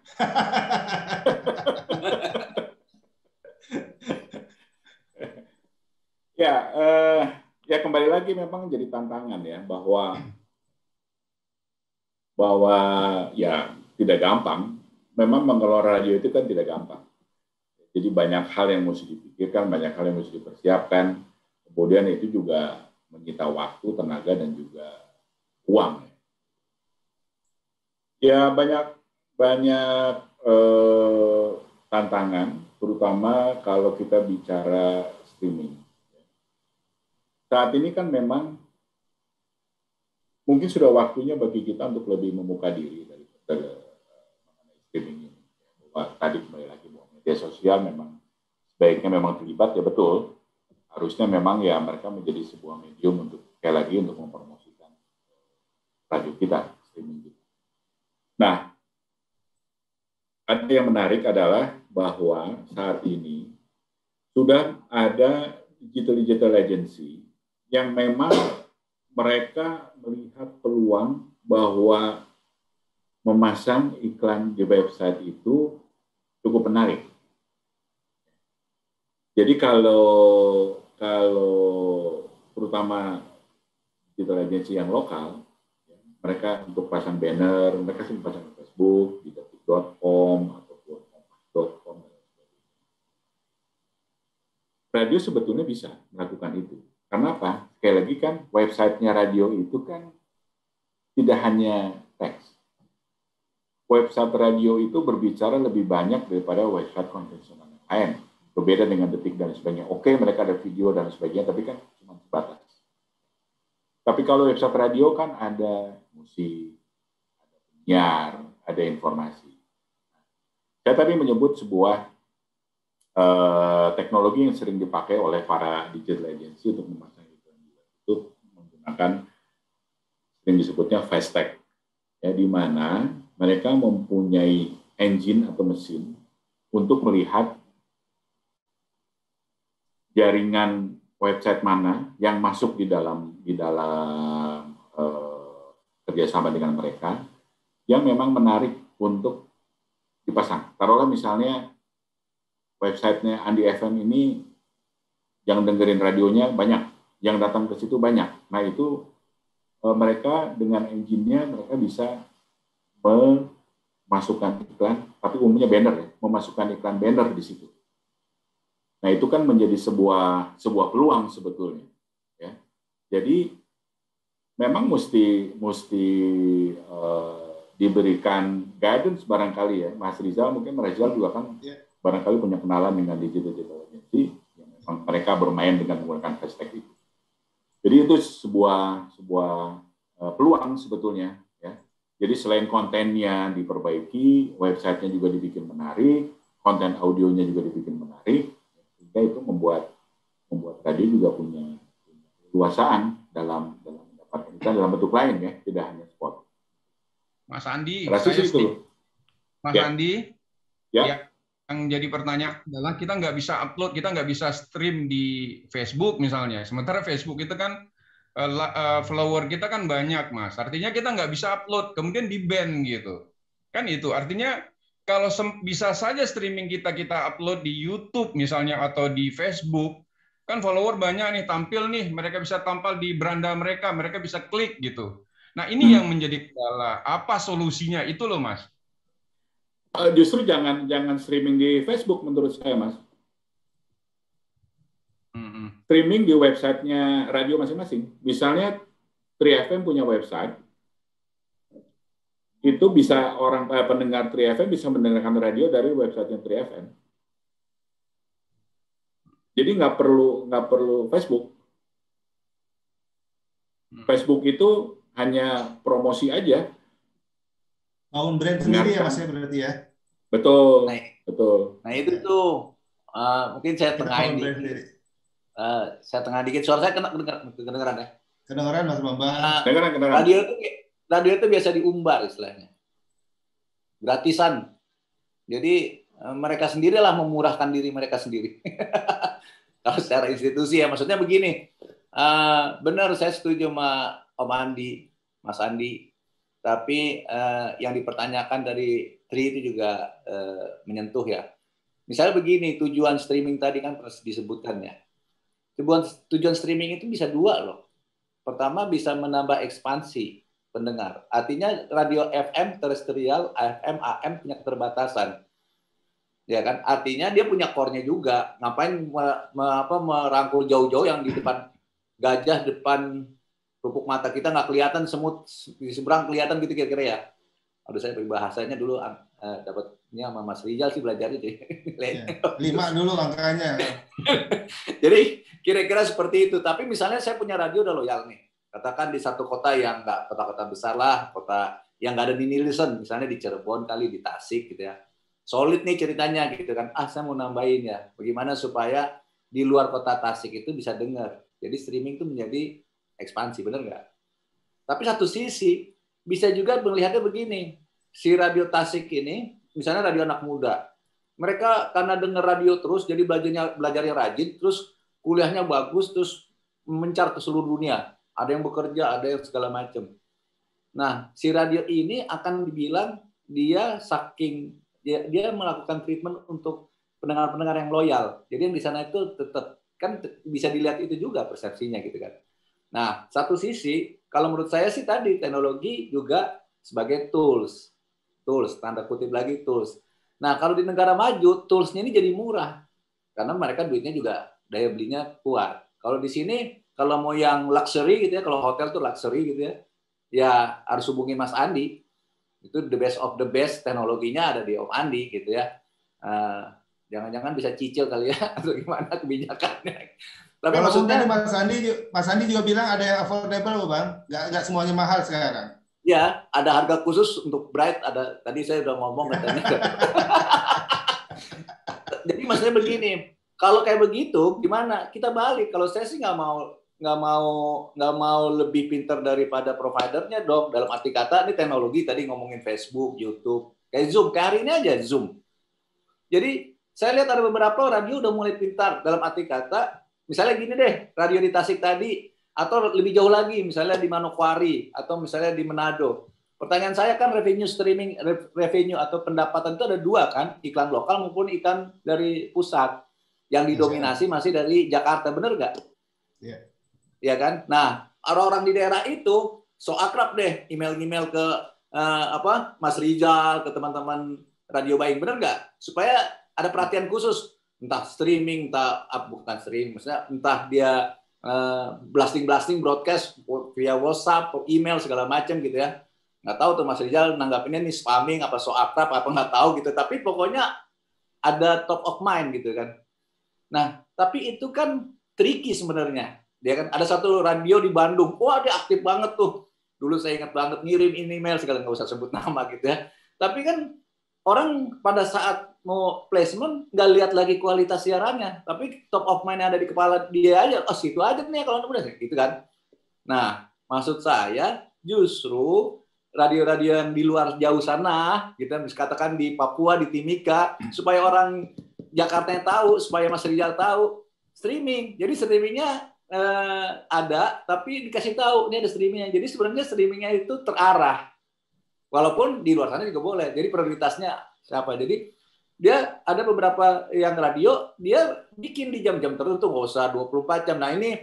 Ya kembali lagi memang jadi tantangan ya bahwa ya tidak gampang. Memang mengelola radio itu kan tidak gampang. Jadi banyak hal yang mesti dipikirkan, banyak hal yang mesti dipersiapkan. Kemudian itu juga menyita waktu, tenaga, dan juga uang. Ya banyak tantangan, terutama kalau kita bicara streaming. Saat ini kan memang mungkin sudah waktunya bagi kita untuk lebih membuka diri dari streaming ini. Tadi kembali lagi bahwa media sosial memang sebaiknya memang terlibat, ya betul. Harusnya memang ya mereka menjadi sebuah medium untuk sekali lagi untuk mempromosikan radio kita, streaming kita. Nah, ada yang menarik adalah bahwa saat ini sudah ada digital agency yang memang mereka melihat peluang bahwa memasang iklan di website itu cukup menarik. Jadi kalau terutama digital agency yang lokal, mereka untuk pasang banner, mereka sering pasang di Facebook, di detik.com ataupun kompas.com. Radio sebetulnya bisa melakukan itu. Karena apa? Sekali lagi kan websitenya radio itu kan tidak hanya teks. Website radio itu berbicara lebih banyak daripada website konvensional yang lain. Berbeda dengan Detik dan sebagainya. Oke, mereka ada video dan sebagainya, tapi kan cuma sebatas. Tapi kalau website radio kan ada musik, ada penyiar, ada informasi. Saya tadi menyebut sebuah teknologi yang sering dipakai oleh para digital agency untuk memasang iklan itu menggunakan yang disebutnya fast tag, ya, di mana mereka mempunyai engine atau mesin untuk melihat jaringan website mana yang masuk di dalam kerjasama dengan mereka yang memang menarik untuk dipasang. Taruhlah misalnya websitenya Andi FM ini yang dengerin radionya banyak, yang datang ke situ banyak. Nah itu mereka dengan engine-nya mereka bisa memasukkan iklan, tapi umumnya banner ya, memasukkan iklan banner di situ. Nah itu kan menjadi sebuah peluang sebetulnya. Ya. Jadi memang mesti diberikan guidance barangkali ya, Mas Rizal mungkin juga kan barangkali punya kenalan dengan digital agency yang memang mereka bermain dengan menggunakan hashtag itu. Jadi itu sebuah peluang sebetulnya ya. Jadi selain kontennya diperbaiki, websitenya juga dibikin menarik, konten audionya juga dibikin menarik, sehingga itu membuat radio juga punya keluasaan dalam mendapatkan iklan dalam bentuk lain ya, tidak hanya spot. Mas Andi, Andi, ya. Yang jadi pertanyaan adalah kita nggak bisa upload, kita nggak bisa stream di Facebook misalnya. Sementara Facebook itu kan follower kita kan banyak, Mas. Artinya kita nggak bisa upload, kemudian di-ban gitu. Kan itu artinya kalau bisa saja streaming kita upload di YouTube misalnya atau di Facebook, kan follower banyak nih, tampil nih, mereka bisa tampil di beranda mereka bisa klik gitu. Nah ini yang menjadi kendala. Apa solusinya itu loh, Mas? Justru jangan streaming di Facebook menurut saya, Mas. Streaming di websitenya radio masing-masing. Misalnya 3FM punya website, itu bisa orang pendengar 3FM bisa mendengarkan radio dari websitenya 3FM. Jadi nggak perlu Facebook. Facebook itu hanya promosi aja. Bangun brand sendiri ya Mas ya berarti ya. Betul. Nah itu tuh mungkin saya tengahin dikit. Saya tengah dikit. Suara saya kedengeran ya? Kedengeran Mas Bambang. Kedengeran. Radio itu biasa diumbar istilahnya. Gratisan. Jadi mereka sendirilah memurahkan diri mereka sendiri. Kalau secara institusi ya maksudnya begini. Benar saya setuju sama Om Andi, Mas Andi. Tapi yang dipertanyakan dari Tri itu juga menyentuh ya. Misalnya begini, tujuan streaming tadi kan pernah disebutkan ya. Tujuan streaming itu bisa dua loh. Pertama bisa menambah ekspansi pendengar. Artinya radio FM terestrial, FM, AM punya keterbatasan. Ya kan, artinya dia punya core-nya juga. Ngapain merangkul jauh-jauh yang di depan gajah, depan pupuk mata kita nggak kelihatan, semut di seberang kelihatan gitu kira-kira ya. Aduh, saya peribahasanya dulu dapatnya sama Mas Rizal sih belajar itu. Ya, 5 dulu angkanya. Jadi kira-kira seperti itu. Tapi misalnya saya punya radio udah loyal nih. Katakan di satu kota yang nggak kota-kota besar lah, kota yang nggak ada di Nielsen, misalnya di Cirebon kali, di Tasik gitu ya. Solid nih ceritanya gitu kan. Saya mau nambahin ya. Bagaimana supaya di luar kota Tasik itu bisa dengar. Jadi streaming itu menjadi ekspansi, benar nggak? Tapi satu sisi bisa juga melihatnya begini. Si radio Tasik ini, misalnya radio anak muda, mereka karena dengar radio terus, jadi belajarnya rajin, terus kuliahnya bagus, terus mencar ke seluruh dunia. Ada yang bekerja, ada yang segala macam. Nah, si radio ini akan dibilang dia dia melakukan treatment untuk pendengar-pendengar yang loyal. Jadi yang di sana itu tetap kan bisa dilihat itu juga persepsinya gitu kan. Nah, satu sisi kalau menurut saya sih tadi teknologi juga sebagai tools, tanda kutip lagi tools. Nah, kalau di negara maju toolsnya ini jadi murah karena mereka duitnya juga daya belinya kuat. Kalau di sini kalau mau yang luxury gitu ya, kalau hotel tuh luxury gitu ya harus hubungi Mas Andi. Itu the best of the best, teknologinya ada di Om Andi gitu ya. Jangan-jangan bisa cicil kali ya atau gimana kebijakannya. Tapi kalau maksudnya Mas Andi juga bilang ada yang affordable, Bang. Nggak semuanya mahal sekarang. Ya, ada harga khusus untuk Bright. Ada tadi saya udah ngomong katanya. Jadi maksudnya begini, kalau kayak begitu gimana? Kita balik. Kalau saya sih nggak mau lebih pintar daripada providernya dong. Dalam arti kata ini teknologi tadi ngomongin Facebook, YouTube, kayak Zoom, kayak hari ini aja Zoom. Jadi saya lihat ada beberapa radio udah mulai pintar dalam arti kata, misalnya gini deh, radio di Tasik tadi atau lebih jauh lagi, misalnya di Manokwari atau misalnya di Manado. Pertanyaan saya kan revenue streaming, revenue atau pendapatan itu ada dua kan, iklan lokal maupun iklan dari pusat. Yang didominasi masih dari Jakarta, bener nggak? Iya. Ya kan? Nah, orang-orang di daerah itu so akrab deh email-email ke Mas Rizal, ke teman-teman Radio Baing, bener nggak? Supaya ada perhatian khusus, entah streaming, bukan streaming, maksudnya entah dia blasting broadcast via WhatsApp, email segala macam gitu ya. Nggak tahu tuh Mas Rizal nanggapinnya nih spamming apa so akrab apa nggak tahu gitu. Tapi pokoknya ada top of mind gitu kan. Nah, tapi itu kan tricky sebenarnya. Dia kan ada satu radio di Bandung, wah dia aktif banget tuh. Dulu saya ingat banget ngirim email segala, nggak usah sebut nama gitu ya. Tapi kan orang pada saat mau placement nggak lihat lagi kualitas siarannya, tapi top of mind ada di kepala dia aja. Oh situ aja nih kalau udah gitu kan. Nah, maksud saya justru radio-radio yang di luar jauh sana, kita katakan di Papua, di Timika, supaya orang Jakarta tahu, supaya Mas Rizal tahu, streaming. Jadi streamingnya ada, tapi dikasih tahu ini ada streamingnya. Jadi sebenarnya streamingnya itu terarah. Walaupun di luar sana juga boleh. Jadi prioritasnya siapa? Jadi dia ada beberapa yang radio dia bikin di jam-jam tertentu, nggak usah 24 jam. Nah ini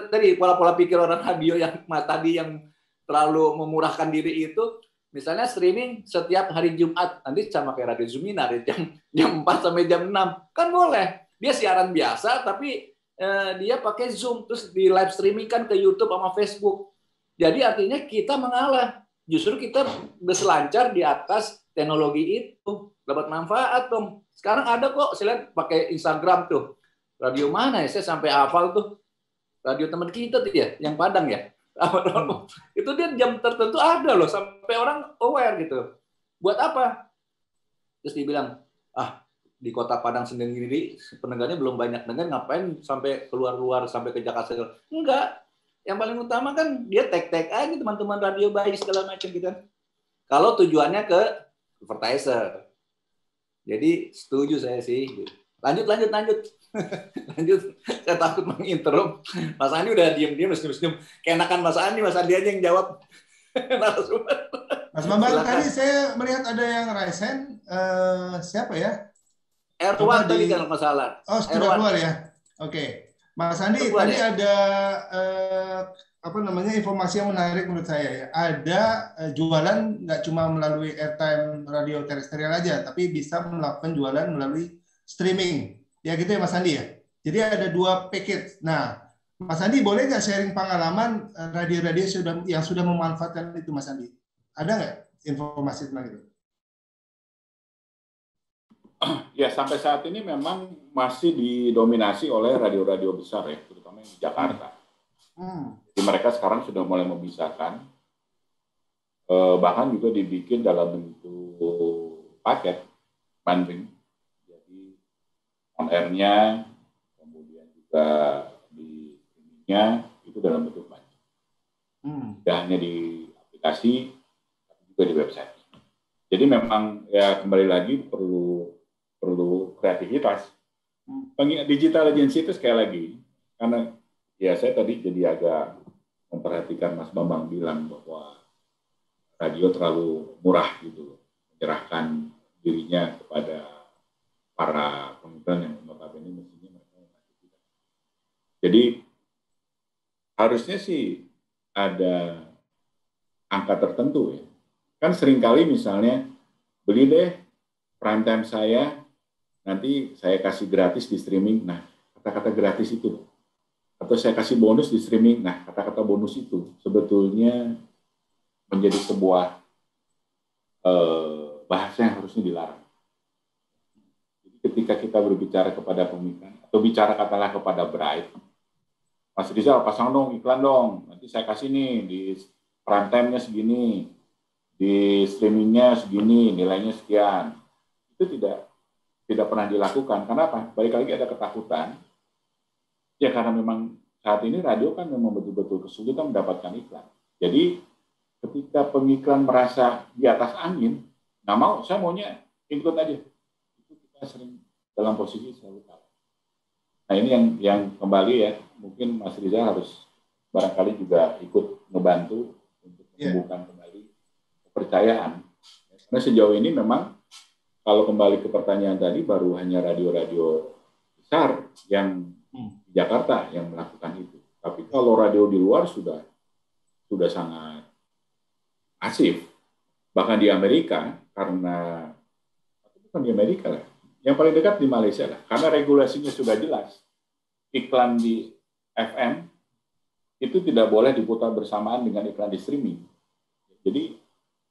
tadi pola-pola pikir orang radio yang tadi yang terlalu memurahkan diri itu, misalnya streaming setiap hari Jumat, nanti sama kayak Radio Zuminar jam 4 sampai jam 6 kan boleh. Dia siaran biasa tapi dia pakai Zoom terus di live streaming kan ke YouTube sama Facebook. Jadi artinya kita mengalah. Justru kita berselancar di atas teknologi itu, dapat manfaat dong. Sekarang ada kok, saya lihat pakai Instagram tuh. Radio mana ya? Saya sampai hafal tuh. Radio teman kita tuh ya, yang Padang ya. Itu dia jam tertentu ada loh, sampai orang aware gitu. Buat apa? Terus dibilang, di kota Padang sendiri pendengarnya belum banyak dengar, ngapain sampai keluar sampai ke Jakarta? Enggak. Yang paling utama kan dia tag aja teman-teman radio baik segala macam gitu kan. Kalau tujuannya ke advertiser. Jadi setuju saya sih. Lanjut. Lanjut. Saya takut menginterrupt. Mas Andi udah diam-diam, senyum-senyum. Keenakan Mas Andi aja yang jawab. Mas Bambang, tadi saya melihat ada yang Ryzen, siapa ya? Erwan tadi kalau nggak salah. Oh, sudah keluar ya? Oke. Mas Andi, tadi ada informasi yang menarik menurut saya ya. Ada jualan nggak cuma melalui airtime radio terestrial aja, tapi bisa melakukan jualan melalui streaming. Ya gitu ya Mas Andi ya. Jadi ada 2 package. Nah, Mas Andi boleh nggak sharing pengalaman radio-radio yang sudah memanfaatkan itu Mas Andi? Ada nggak informasi tentang itu? Ya, sampai saat ini memang masih didominasi oleh radio-radio besar ya, terutama di Jakarta. Jadi mereka sekarang sudah mulai memisahkan, bahkan juga dibikin dalam bentuk paket bundling. Jadi on air-nya, kemudian juga di streaming-nya itu dalam bentuk bundling. Tidak hanya di aplikasi, tapi juga di website. Jadi memang ya kembali lagi perlu kreativitas. Digital agency itu sekali lagi, karena ya saya tadi jadi agak memperhatikan Mas Bambang bilang bahwa radio terlalu murah gitu, menyerahkan dirinya kepada para pengiklan yang notabene mestinya mereka memperhatikan. Jadi harusnya sih ada angka tertentu ya. Kan seringkali misalnya beli deh prime time saya, nanti saya kasih gratis di streaming. Nah, kata-kata gratis itu, atau saya kasih bonus di streaming. Nah, kata-kata bonus itu sebetulnya menjadi sebuah bahasa yang harusnya dilarang. Jadi ketika kita berbicara kepada pemiklan, atau bicara katakanlah kepada Bright, Mas Rizal pasang dong iklan dong, nanti saya kasih nih di prime time-nya segini, di streamingnya segini, nilainya sekian. Itu tidak pernah dilakukan. Kenapa? Balik lagi ada ketakutan. Ya karena memang saat ini radio kan memang betul-betul kesulitan mendapatkan iklan. Jadi ketika pengiklan merasa di atas angin, nggak mau, saya maunya ikut aja. Itu kita sering dalam posisi selalu kalah. Nah ini yang kembali ya, mungkin Mas Rizal harus barangkali juga ikut ngebantu untuk menumbuhkan kembali kepercayaan. Karena sejauh ini memang kalau kembali ke pertanyaan tadi, baru hanya radio-radio besar yang di Jakarta yang melakukan itu. Tapi kalau radio di luar sudah sangat masif. Bahkan di Amerika, bukan di Amerika lah, yang paling dekat di Malaysia lah, karena regulasinya sudah jelas. Iklan di FM itu tidak boleh diputar bersamaan dengan iklan di streaming. Jadi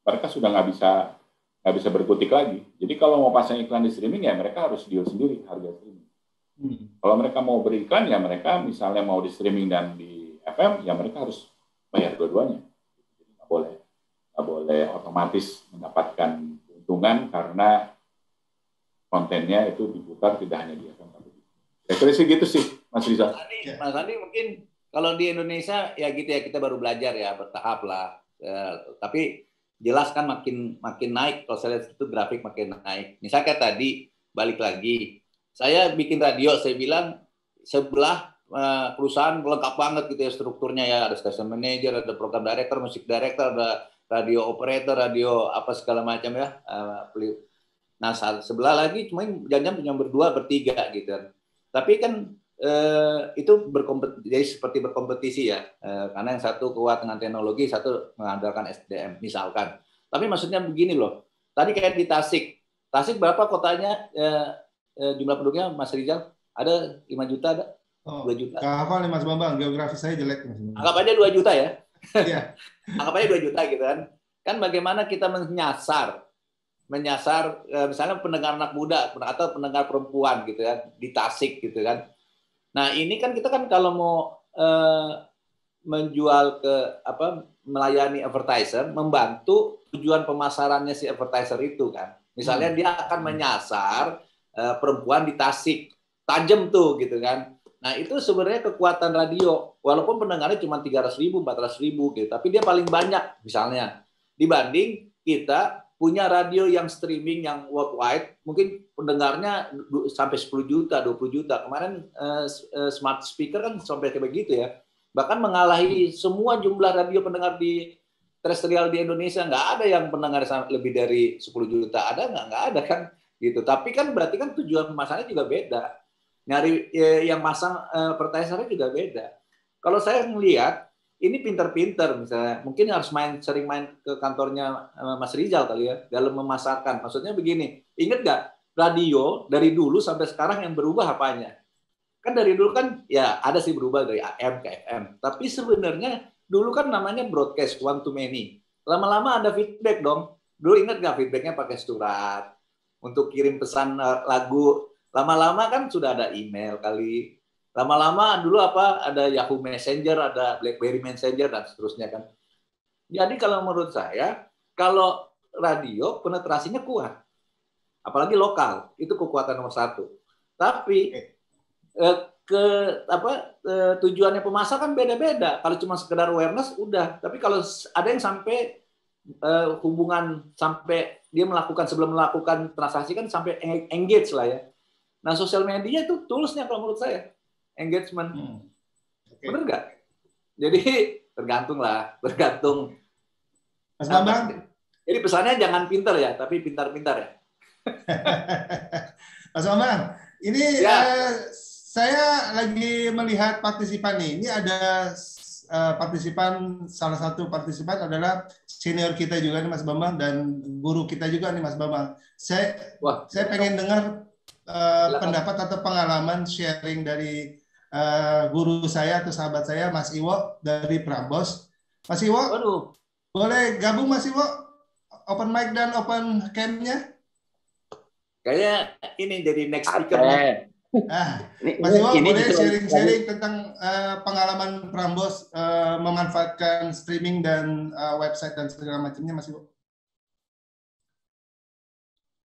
mereka sudah nggak bisa berkutik lagi. Jadi kalau mau pasang iklan di streaming ya mereka harus deal sendiri harga streaming. Kalau mereka mau beriklan ya mereka misalnya mau di streaming dan di FM ya mereka harus bayar dua-duanya. Jadi nggak boleh otomatis mendapatkan keuntungan karena kontennya itu diputar tidak hanya di FM tapi kira-kira sih gitu sih Mas Rizal. Mas Andi mungkin kalau di Indonesia ya gitu ya kita baru belajar ya bertahap lah. Tapi jelas kan makin naik, kalau saya lihat itu grafik makin naik. Misalnya kayak tadi, balik lagi, saya bikin radio, saya bilang sebelah perusahaan lengkap banget gitu ya strukturnya ya, ada station manager, ada program director, music director, ada radio operator, radio apa segala macam ya. Nah sebelah lagi cuma jangan berdua, bertiga gitu. Tapi kan itu jadi seperti berkompetisi ya, karena yang satu kuat dengan teknologi, satu mengandalkan SDM misalkan. Tapi maksudnya begini loh, tadi kayak di Tasik berapa kotanya jumlah penduduknya Mas Rizal? Ada 5 juta ada? 2 juta. Nggak hafal nih Mas Bambang, geografi saya jelek. Anggap aja 2 juta ya. Iya. Anggap aja 2 juta gitu kan. Kan bagaimana kita menyasar misalnya pendengar anak muda atau pendengar perempuan gitu kan di Tasik gitu kan. Nah ini kan kita kan kalau mau menjual melayani advertiser, membantu tujuan pemasarannya si advertiser itu kan. Misalnya dia akan menyasar perempuan di Tasik, tajam tuh gitu kan. Nah itu sebenarnya kekuatan radio, walaupun pendengarnya cuma 300.000, 400.000 gitu, tapi dia paling banyak misalnya dibanding kita punya radio yang streaming yang worldwide, mungkin pendengarnya sampai 10 juta, 20 juta. Kemarin smart speaker kan sampai kayak begitu ya. Bahkan mengalahi semua jumlah radio pendengar di terestrial di Indonesia. Nggak ada yang pendengar lebih dari 10 juta. Ada nggak? Nggak ada kan. Gitu. Tapi kan berarti kan tujuan pemasarannya juga beda. Nyari yang masang advertisernya juga beda. Kalau saya melihat, ini pinter-pinter misalnya, mungkin harus sering main ke kantornya Mas Rizal kali ya dalam memasarkan. Maksudnya begini, ingat nggak radio dari dulu sampai sekarang yang berubah apanya? Kan dari dulu kan ya ada sih berubah dari AM ke FM, tapi sebenarnya dulu kan namanya broadcast one to many. Lama-lama ada feedback dong. Dulu ingat nggak feedbacknya pakai surat untuk kirim pesan lagu. Lama-lama kan sudah ada email kali. Lama-lama dulu ada Yahoo Messenger, ada BlackBerry Messenger dan seterusnya kan. Jadi kalau menurut saya, kalau radio penetrasinya kuat, apalagi lokal, itu kekuatan nomor satu. Tapi tujuannya pemasar kan beda-beda. Kalau cuma sekedar awareness udah. Tapi kalau ada yang sampai hubungan sampai dia sebelum melakukan transaksi kan sampai engage lah ya. Nah sosial media itu toolsnya kalau menurut saya. Engagement, bener nggak? Jadi tergantung. Mas Bambang. Jadi pesannya jangan pintar ya, tapi pintar-pintar ya. Mas Bambang, ini ya. Saya lagi melihat partisipan nih. Ini ada salah satu partisipan adalah senior kita juga nih Mas Bambang dan guru kita juga nih Mas Bambang. Saya pengen dengar pendapat atau pengalaman sharing dari guru saya atau sahabat saya Mas Iwo dari Prambors. Mas Iwo, boleh gabung Mas Iwo? Open mic dan open cam-nya? Kayaknya ini jadi next speaker. Mas Iwo boleh sharing-sharing tentang pengalaman Prambors memanfaatkan streaming dan website dan segala macamnya Mas Iwo?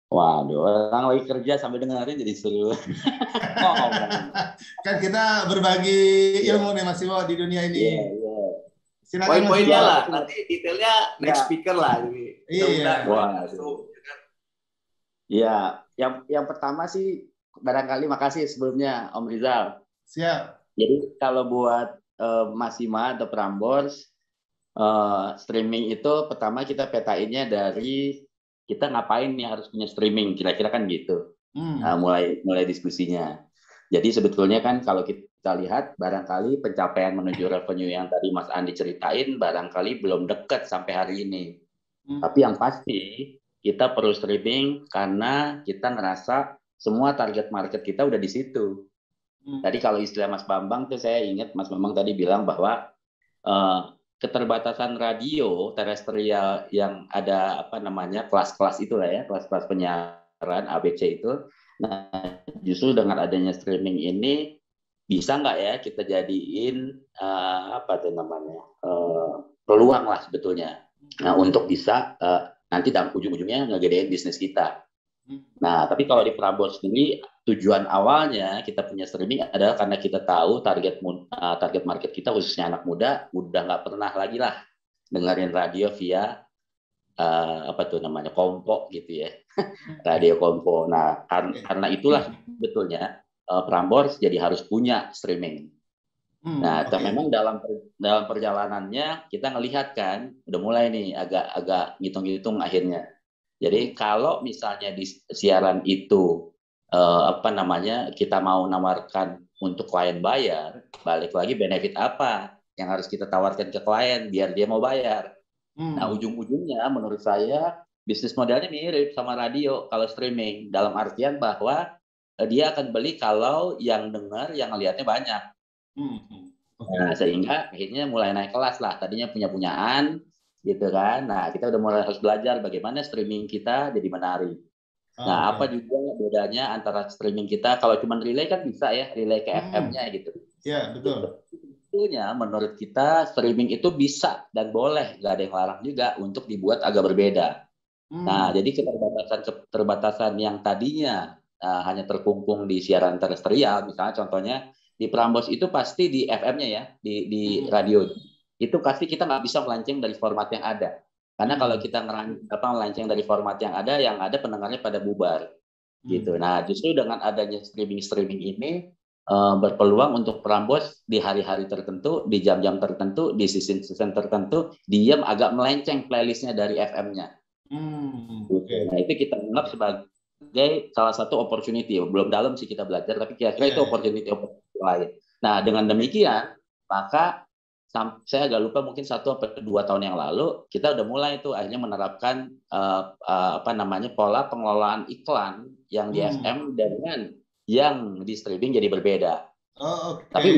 Waduh, orang lagi kerja sampai dengerin jadi seru. Kan kita berbagi ilmu nih Mas Iwo di dunia ini. Silakan poin-poinnya lah, nanti detailnya next speaker lah. Iya, yang pertama sih barangkali makasih sebelumnya Om Rizal. Siap. Jadi kalau buat Mas Ima atau Prambors, streaming itu pertama kita petainnya dari kita ngapain nih harus punya streaming, kira-kira kan gitu. Mulai diskusinya. Jadi sebetulnya kan kalau kita lihat barangkali pencapaian menuju revenue yang tadi Mas Andi ceritain barangkali belum dekat sampai hari ini. Tapi yang pasti kita perlu streaming karena kita ngerasa semua target market kita udah di situ. Tadi kalau istilah Mas Bambang tuh saya ingat Mas Bambang tadi bilang bahwa keterbatasan radio terestrial yang ada kelas-kelas itulah ya, kelas-kelas penyiaran ABC itu. Nah, justru dengan adanya streaming ini bisa nggak ya kita jadiin peluang lah sebetulnya. Nah, untuk bisa nanti dalam ujung-ujungnya ngegedein bisnis kita. Nah, tapi kalau di Prambors sendiri tujuan awalnya kita punya streaming adalah karena kita tahu target market kita khususnya anak muda udah nggak pernah lagi lah dengerin radio via kompo gitu ya, radio kompo. Nah, karena itulah sebetulnya Prambors jadi harus punya streaming. Nah, memang dalam perjalanannya kita ngelihat kan udah mulai nih agak ngitung-ngitung akhirnya. Jadi kalau misalnya di siaran itu kita mau nawarkan untuk klien bayar, balik lagi benefit apa yang harus kita tawarkan ke klien biar dia mau bayar. Nah, ujung-ujungnya menurut saya bisnis modelnya mirip sama radio kalau streaming dalam artian bahwa dia akan beli kalau yang dengar, yang ngelihatnya banyak. Nah, sehingga akhirnya mulai naik kelas lah. Tadinya punyaan gitu kan. Nah, kita udah mulai harus belajar bagaimana streaming kita jadi menarik. Nah, apa juga bedanya antara streaming kita kalau cuma relay kan bisa ya, relay ke FM-nya gitu. Iya, betul. Sebetulnya menurut kita streaming itu bisa dan boleh, nggak ada yang larang juga untuk dibuat agak berbeda. Nah, jadi keterbatasan yang tadinya hanya terkungkung di siaran terestrial, misalnya contohnya di Prambors itu pasti di FM-nya ya, di radio. Itu pasti kita nggak bisa melenceng dari format yang ada. Karena kalau kita melenceng dari format yang ada pendengarnya pada bubar. Gitu. Nah, justru dengan adanya streaming ini berpeluang untuk Prambors di hari-hari tertentu, di jam-jam tertentu, di season tertentu, diam agak melenceng playlistnya dari FM-nya. Nah, itu kita anggap sebagai salah satu opportunity. Belum dalam sih kita belajar, tapi kira-kira itu opportunity lain. Nah, dengan demikian, maka saya agak lupa mungkin 1 atau 2 tahun yang lalu kita udah mulai tuh akhirnya menerapkan pola pengelolaan iklan yang di FM dengan yang di streaming jadi berbeda. Tapi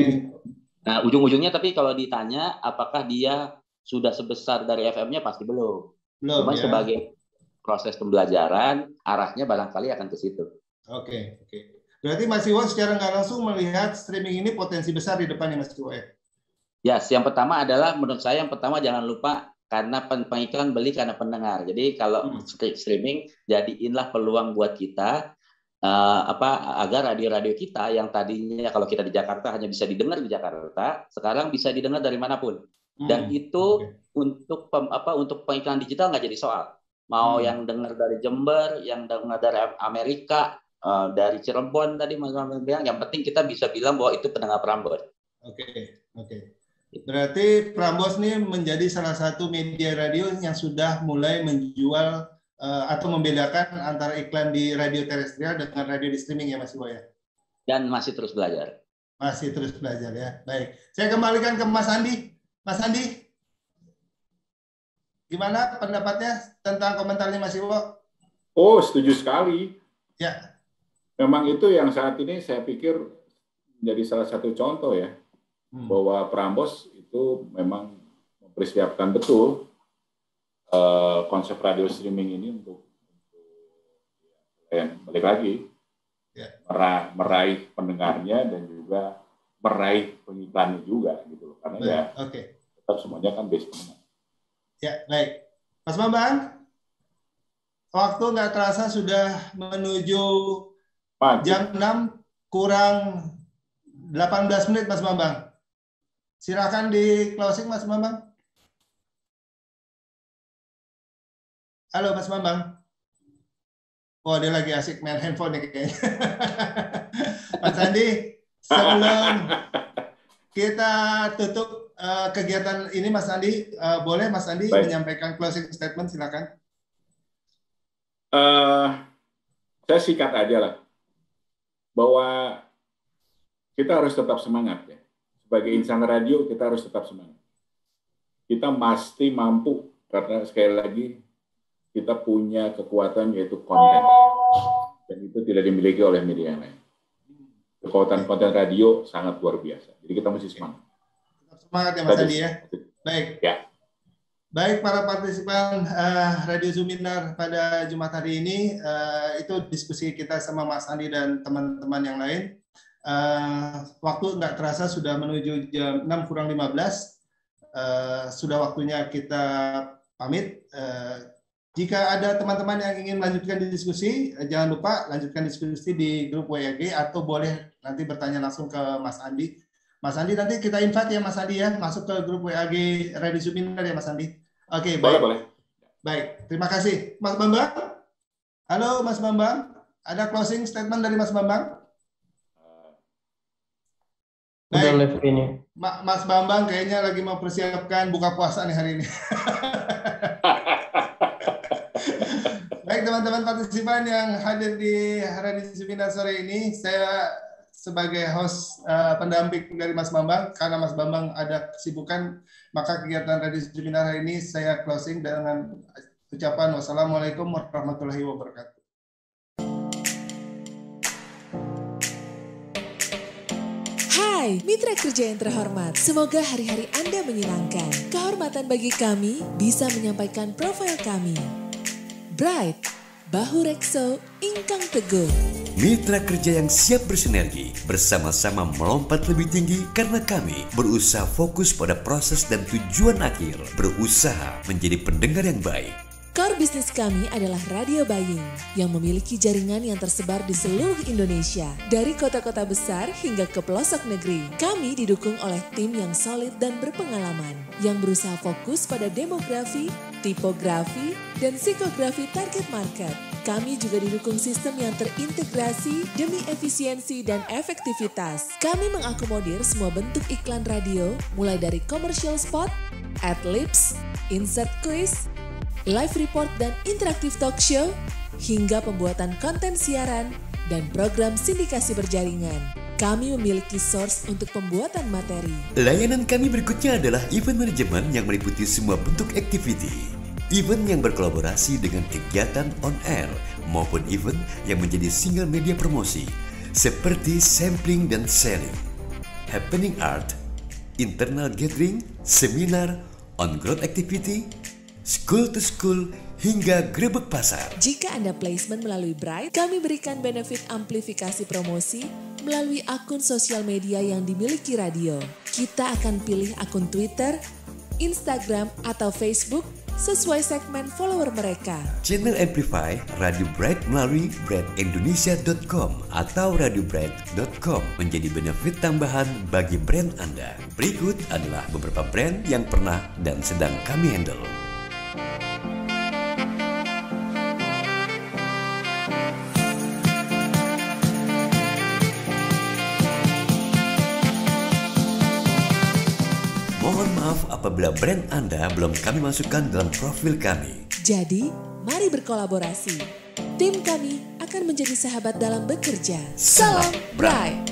ujung-ujungnya tapi kalau ditanya apakah dia sudah sebesar dari FM-nya pasti belum. Cuma sebagai proses pembelajaran arahnya barangkali akan ke situ. Oke. Berarti Mas Iwo secara nggak langsung melihat streaming ini potensi besar di depannya Mas Iwo ya? Yes, yang pertama adalah menurut saya jangan lupa karena pengiklan beli karena pendengar. Jadi kalau streaming jadiinlah peluang buat kita agar radio-radio kita yang tadinya kalau kita di Jakarta hanya bisa didengar di Jakarta, sekarang bisa didengar dari manapun. Dan itu untuk pengiklan digital nggak jadi soal. Mau yang dengar dari Jember, yang dengar dari Amerika, dari Cirebon tadi Mas Bambang bilang, yang penting kita bisa bilang bahwa itu pendengar Prambors. Oke. Berarti Prambors ini menjadi salah satu media radio yang sudah mulai menjual atau membedakan antara iklan di radio terestrial dengan radio di streaming ya Mas Iwo ya? Dan masih terus belajar. Masih terus belajar ya. Baik. Saya kembalikan ke Mas Andi. Mas Andi, gimana pendapatnya tentang komentarnya Mas Iwo? Oh, setuju sekali. Ya. Memang itu yang saat ini saya pikir menjadi salah satu contoh ya. Bahwa Prambors itu memang mempersiapkan betul konsep radio streaming ini untuk balik lagi meraih pendengarnya dan juga meraih pengiklannya juga gitu loh. Karena tetap semuanya kan base pendengar. Ya, baik. Mas Bambang, waktu nggak terasa sudah menuju jam 6 kurang 18 menit Mas Bambang. Silakan di closing Mas Bambang. Halo Mas Bambang. Oh, dia lagi asik main handphone nih kayaknya. Mas Andi, sebelum kita tutup kegiatan ini Mas Andi, boleh Mas Andi menyampaikan closing statement, silakan. Saya sikat aja lah. Bahwa kita harus tetap semangat ya. Sebagai insan radio kita harus tetap semangat. Kita pasti mampu karena sekali lagi kita punya kekuatan yaitu konten. Dan itu tidak dimiliki oleh media yang lain. Kekuatan konten radio sangat luar biasa. Jadi kita mesti semangat. Tetap semangat ya Mas Andi ya. Baik. Ya. Baik para partisipan Radio Zuminar pada Jumat hari ini, itu diskusi kita sama Mas Andi dan teman-teman yang lain. Waktu nggak terasa sudah menuju jam 6 kurang 15. Sudah waktunya kita pamit. Jika ada teman-teman yang ingin melanjutkan diskusi, jangan lupa lanjutkan diskusi di grup WAG atau boleh nanti bertanya langsung ke Mas Andi. Mas Andi nanti kita invite ya Mas Andi ya, masuk ke grup WAG Radio Zuminar ya Mas Andi. Oke, baik. Boleh. Baik, terima kasih. Mas Bambang? Halo Mas Bambang, ada closing statement dari Mas Bambang? Baik. Mas Bambang kayaknya lagi mempersiapkan buka puasa nih hari ini. Baik teman-teman partisipan yang hadir di Radio Zuminar sore ini, saya sebagai host pendamping dari Mas Bambang, karena Mas Bambang ada kesibukan, maka kegiatan Radio Zuminar hari ini saya closing dengan ucapan wassalamualaikum warahmatullahi wabarakatuh. Hai, mitra kerja yang terhormat. Semoga hari-hari Anda menyenangkan. Kehormatan bagi kami bisa menyampaikan profil kami. Bright, Bahu Rekso, Ingkang Teguh. Mitra kerja yang siap bersinergi, bersama-sama melompat lebih tinggi karena kami berusaha fokus pada proses dan tujuan akhir, berusaha menjadi pendengar yang baik. Core bisnis kami adalah radio buying yang memiliki jaringan yang tersebar di seluruh Indonesia, dari kota-kota besar hingga ke pelosok negeri. Kami didukung oleh tim yang solid dan berpengalaman, yang berusaha fokus pada demografi, tipografi, dan psikografi target market. Kami juga didukung sistem yang terintegrasi demi efisiensi dan efektivitas. Kami mengakomodir semua bentuk iklan radio, mulai dari commercial spot, ad-libs, insert quiz, live report dan interaktif talk show, hingga pembuatan konten siaran dan program sindikasi berjaringan. Kami memiliki source untuk pembuatan materi. Layanan kami berikutnya adalah event management yang meliputi semua bentuk activity. Event yang berkolaborasi dengan kegiatan on air maupun event yang menjadi single media promosi seperti sampling dan selling, happening art, internal gathering, seminar, on-ground activity, school to school, hingga grebek pasar. Jika Anda placement melalui Bright, kami berikan benefit amplifikasi promosi melalui akun sosial media yang dimiliki radio. Kita akan pilih akun Twitter, Instagram, atau Facebook sesuai segmen follower mereka. Channel Amplify Radio Bright melalui brightindonesia.com atau radiobright.com menjadi benefit tambahan bagi brand Anda. Berikut adalah beberapa brand yang pernah dan sedang kami handle. Mohon maaf apabila brand Anda belum kami masukkan dalam profil kami. Jadi, mari berkolaborasi. Tim kami akan menjadi sahabat dalam bekerja. Salam Bright!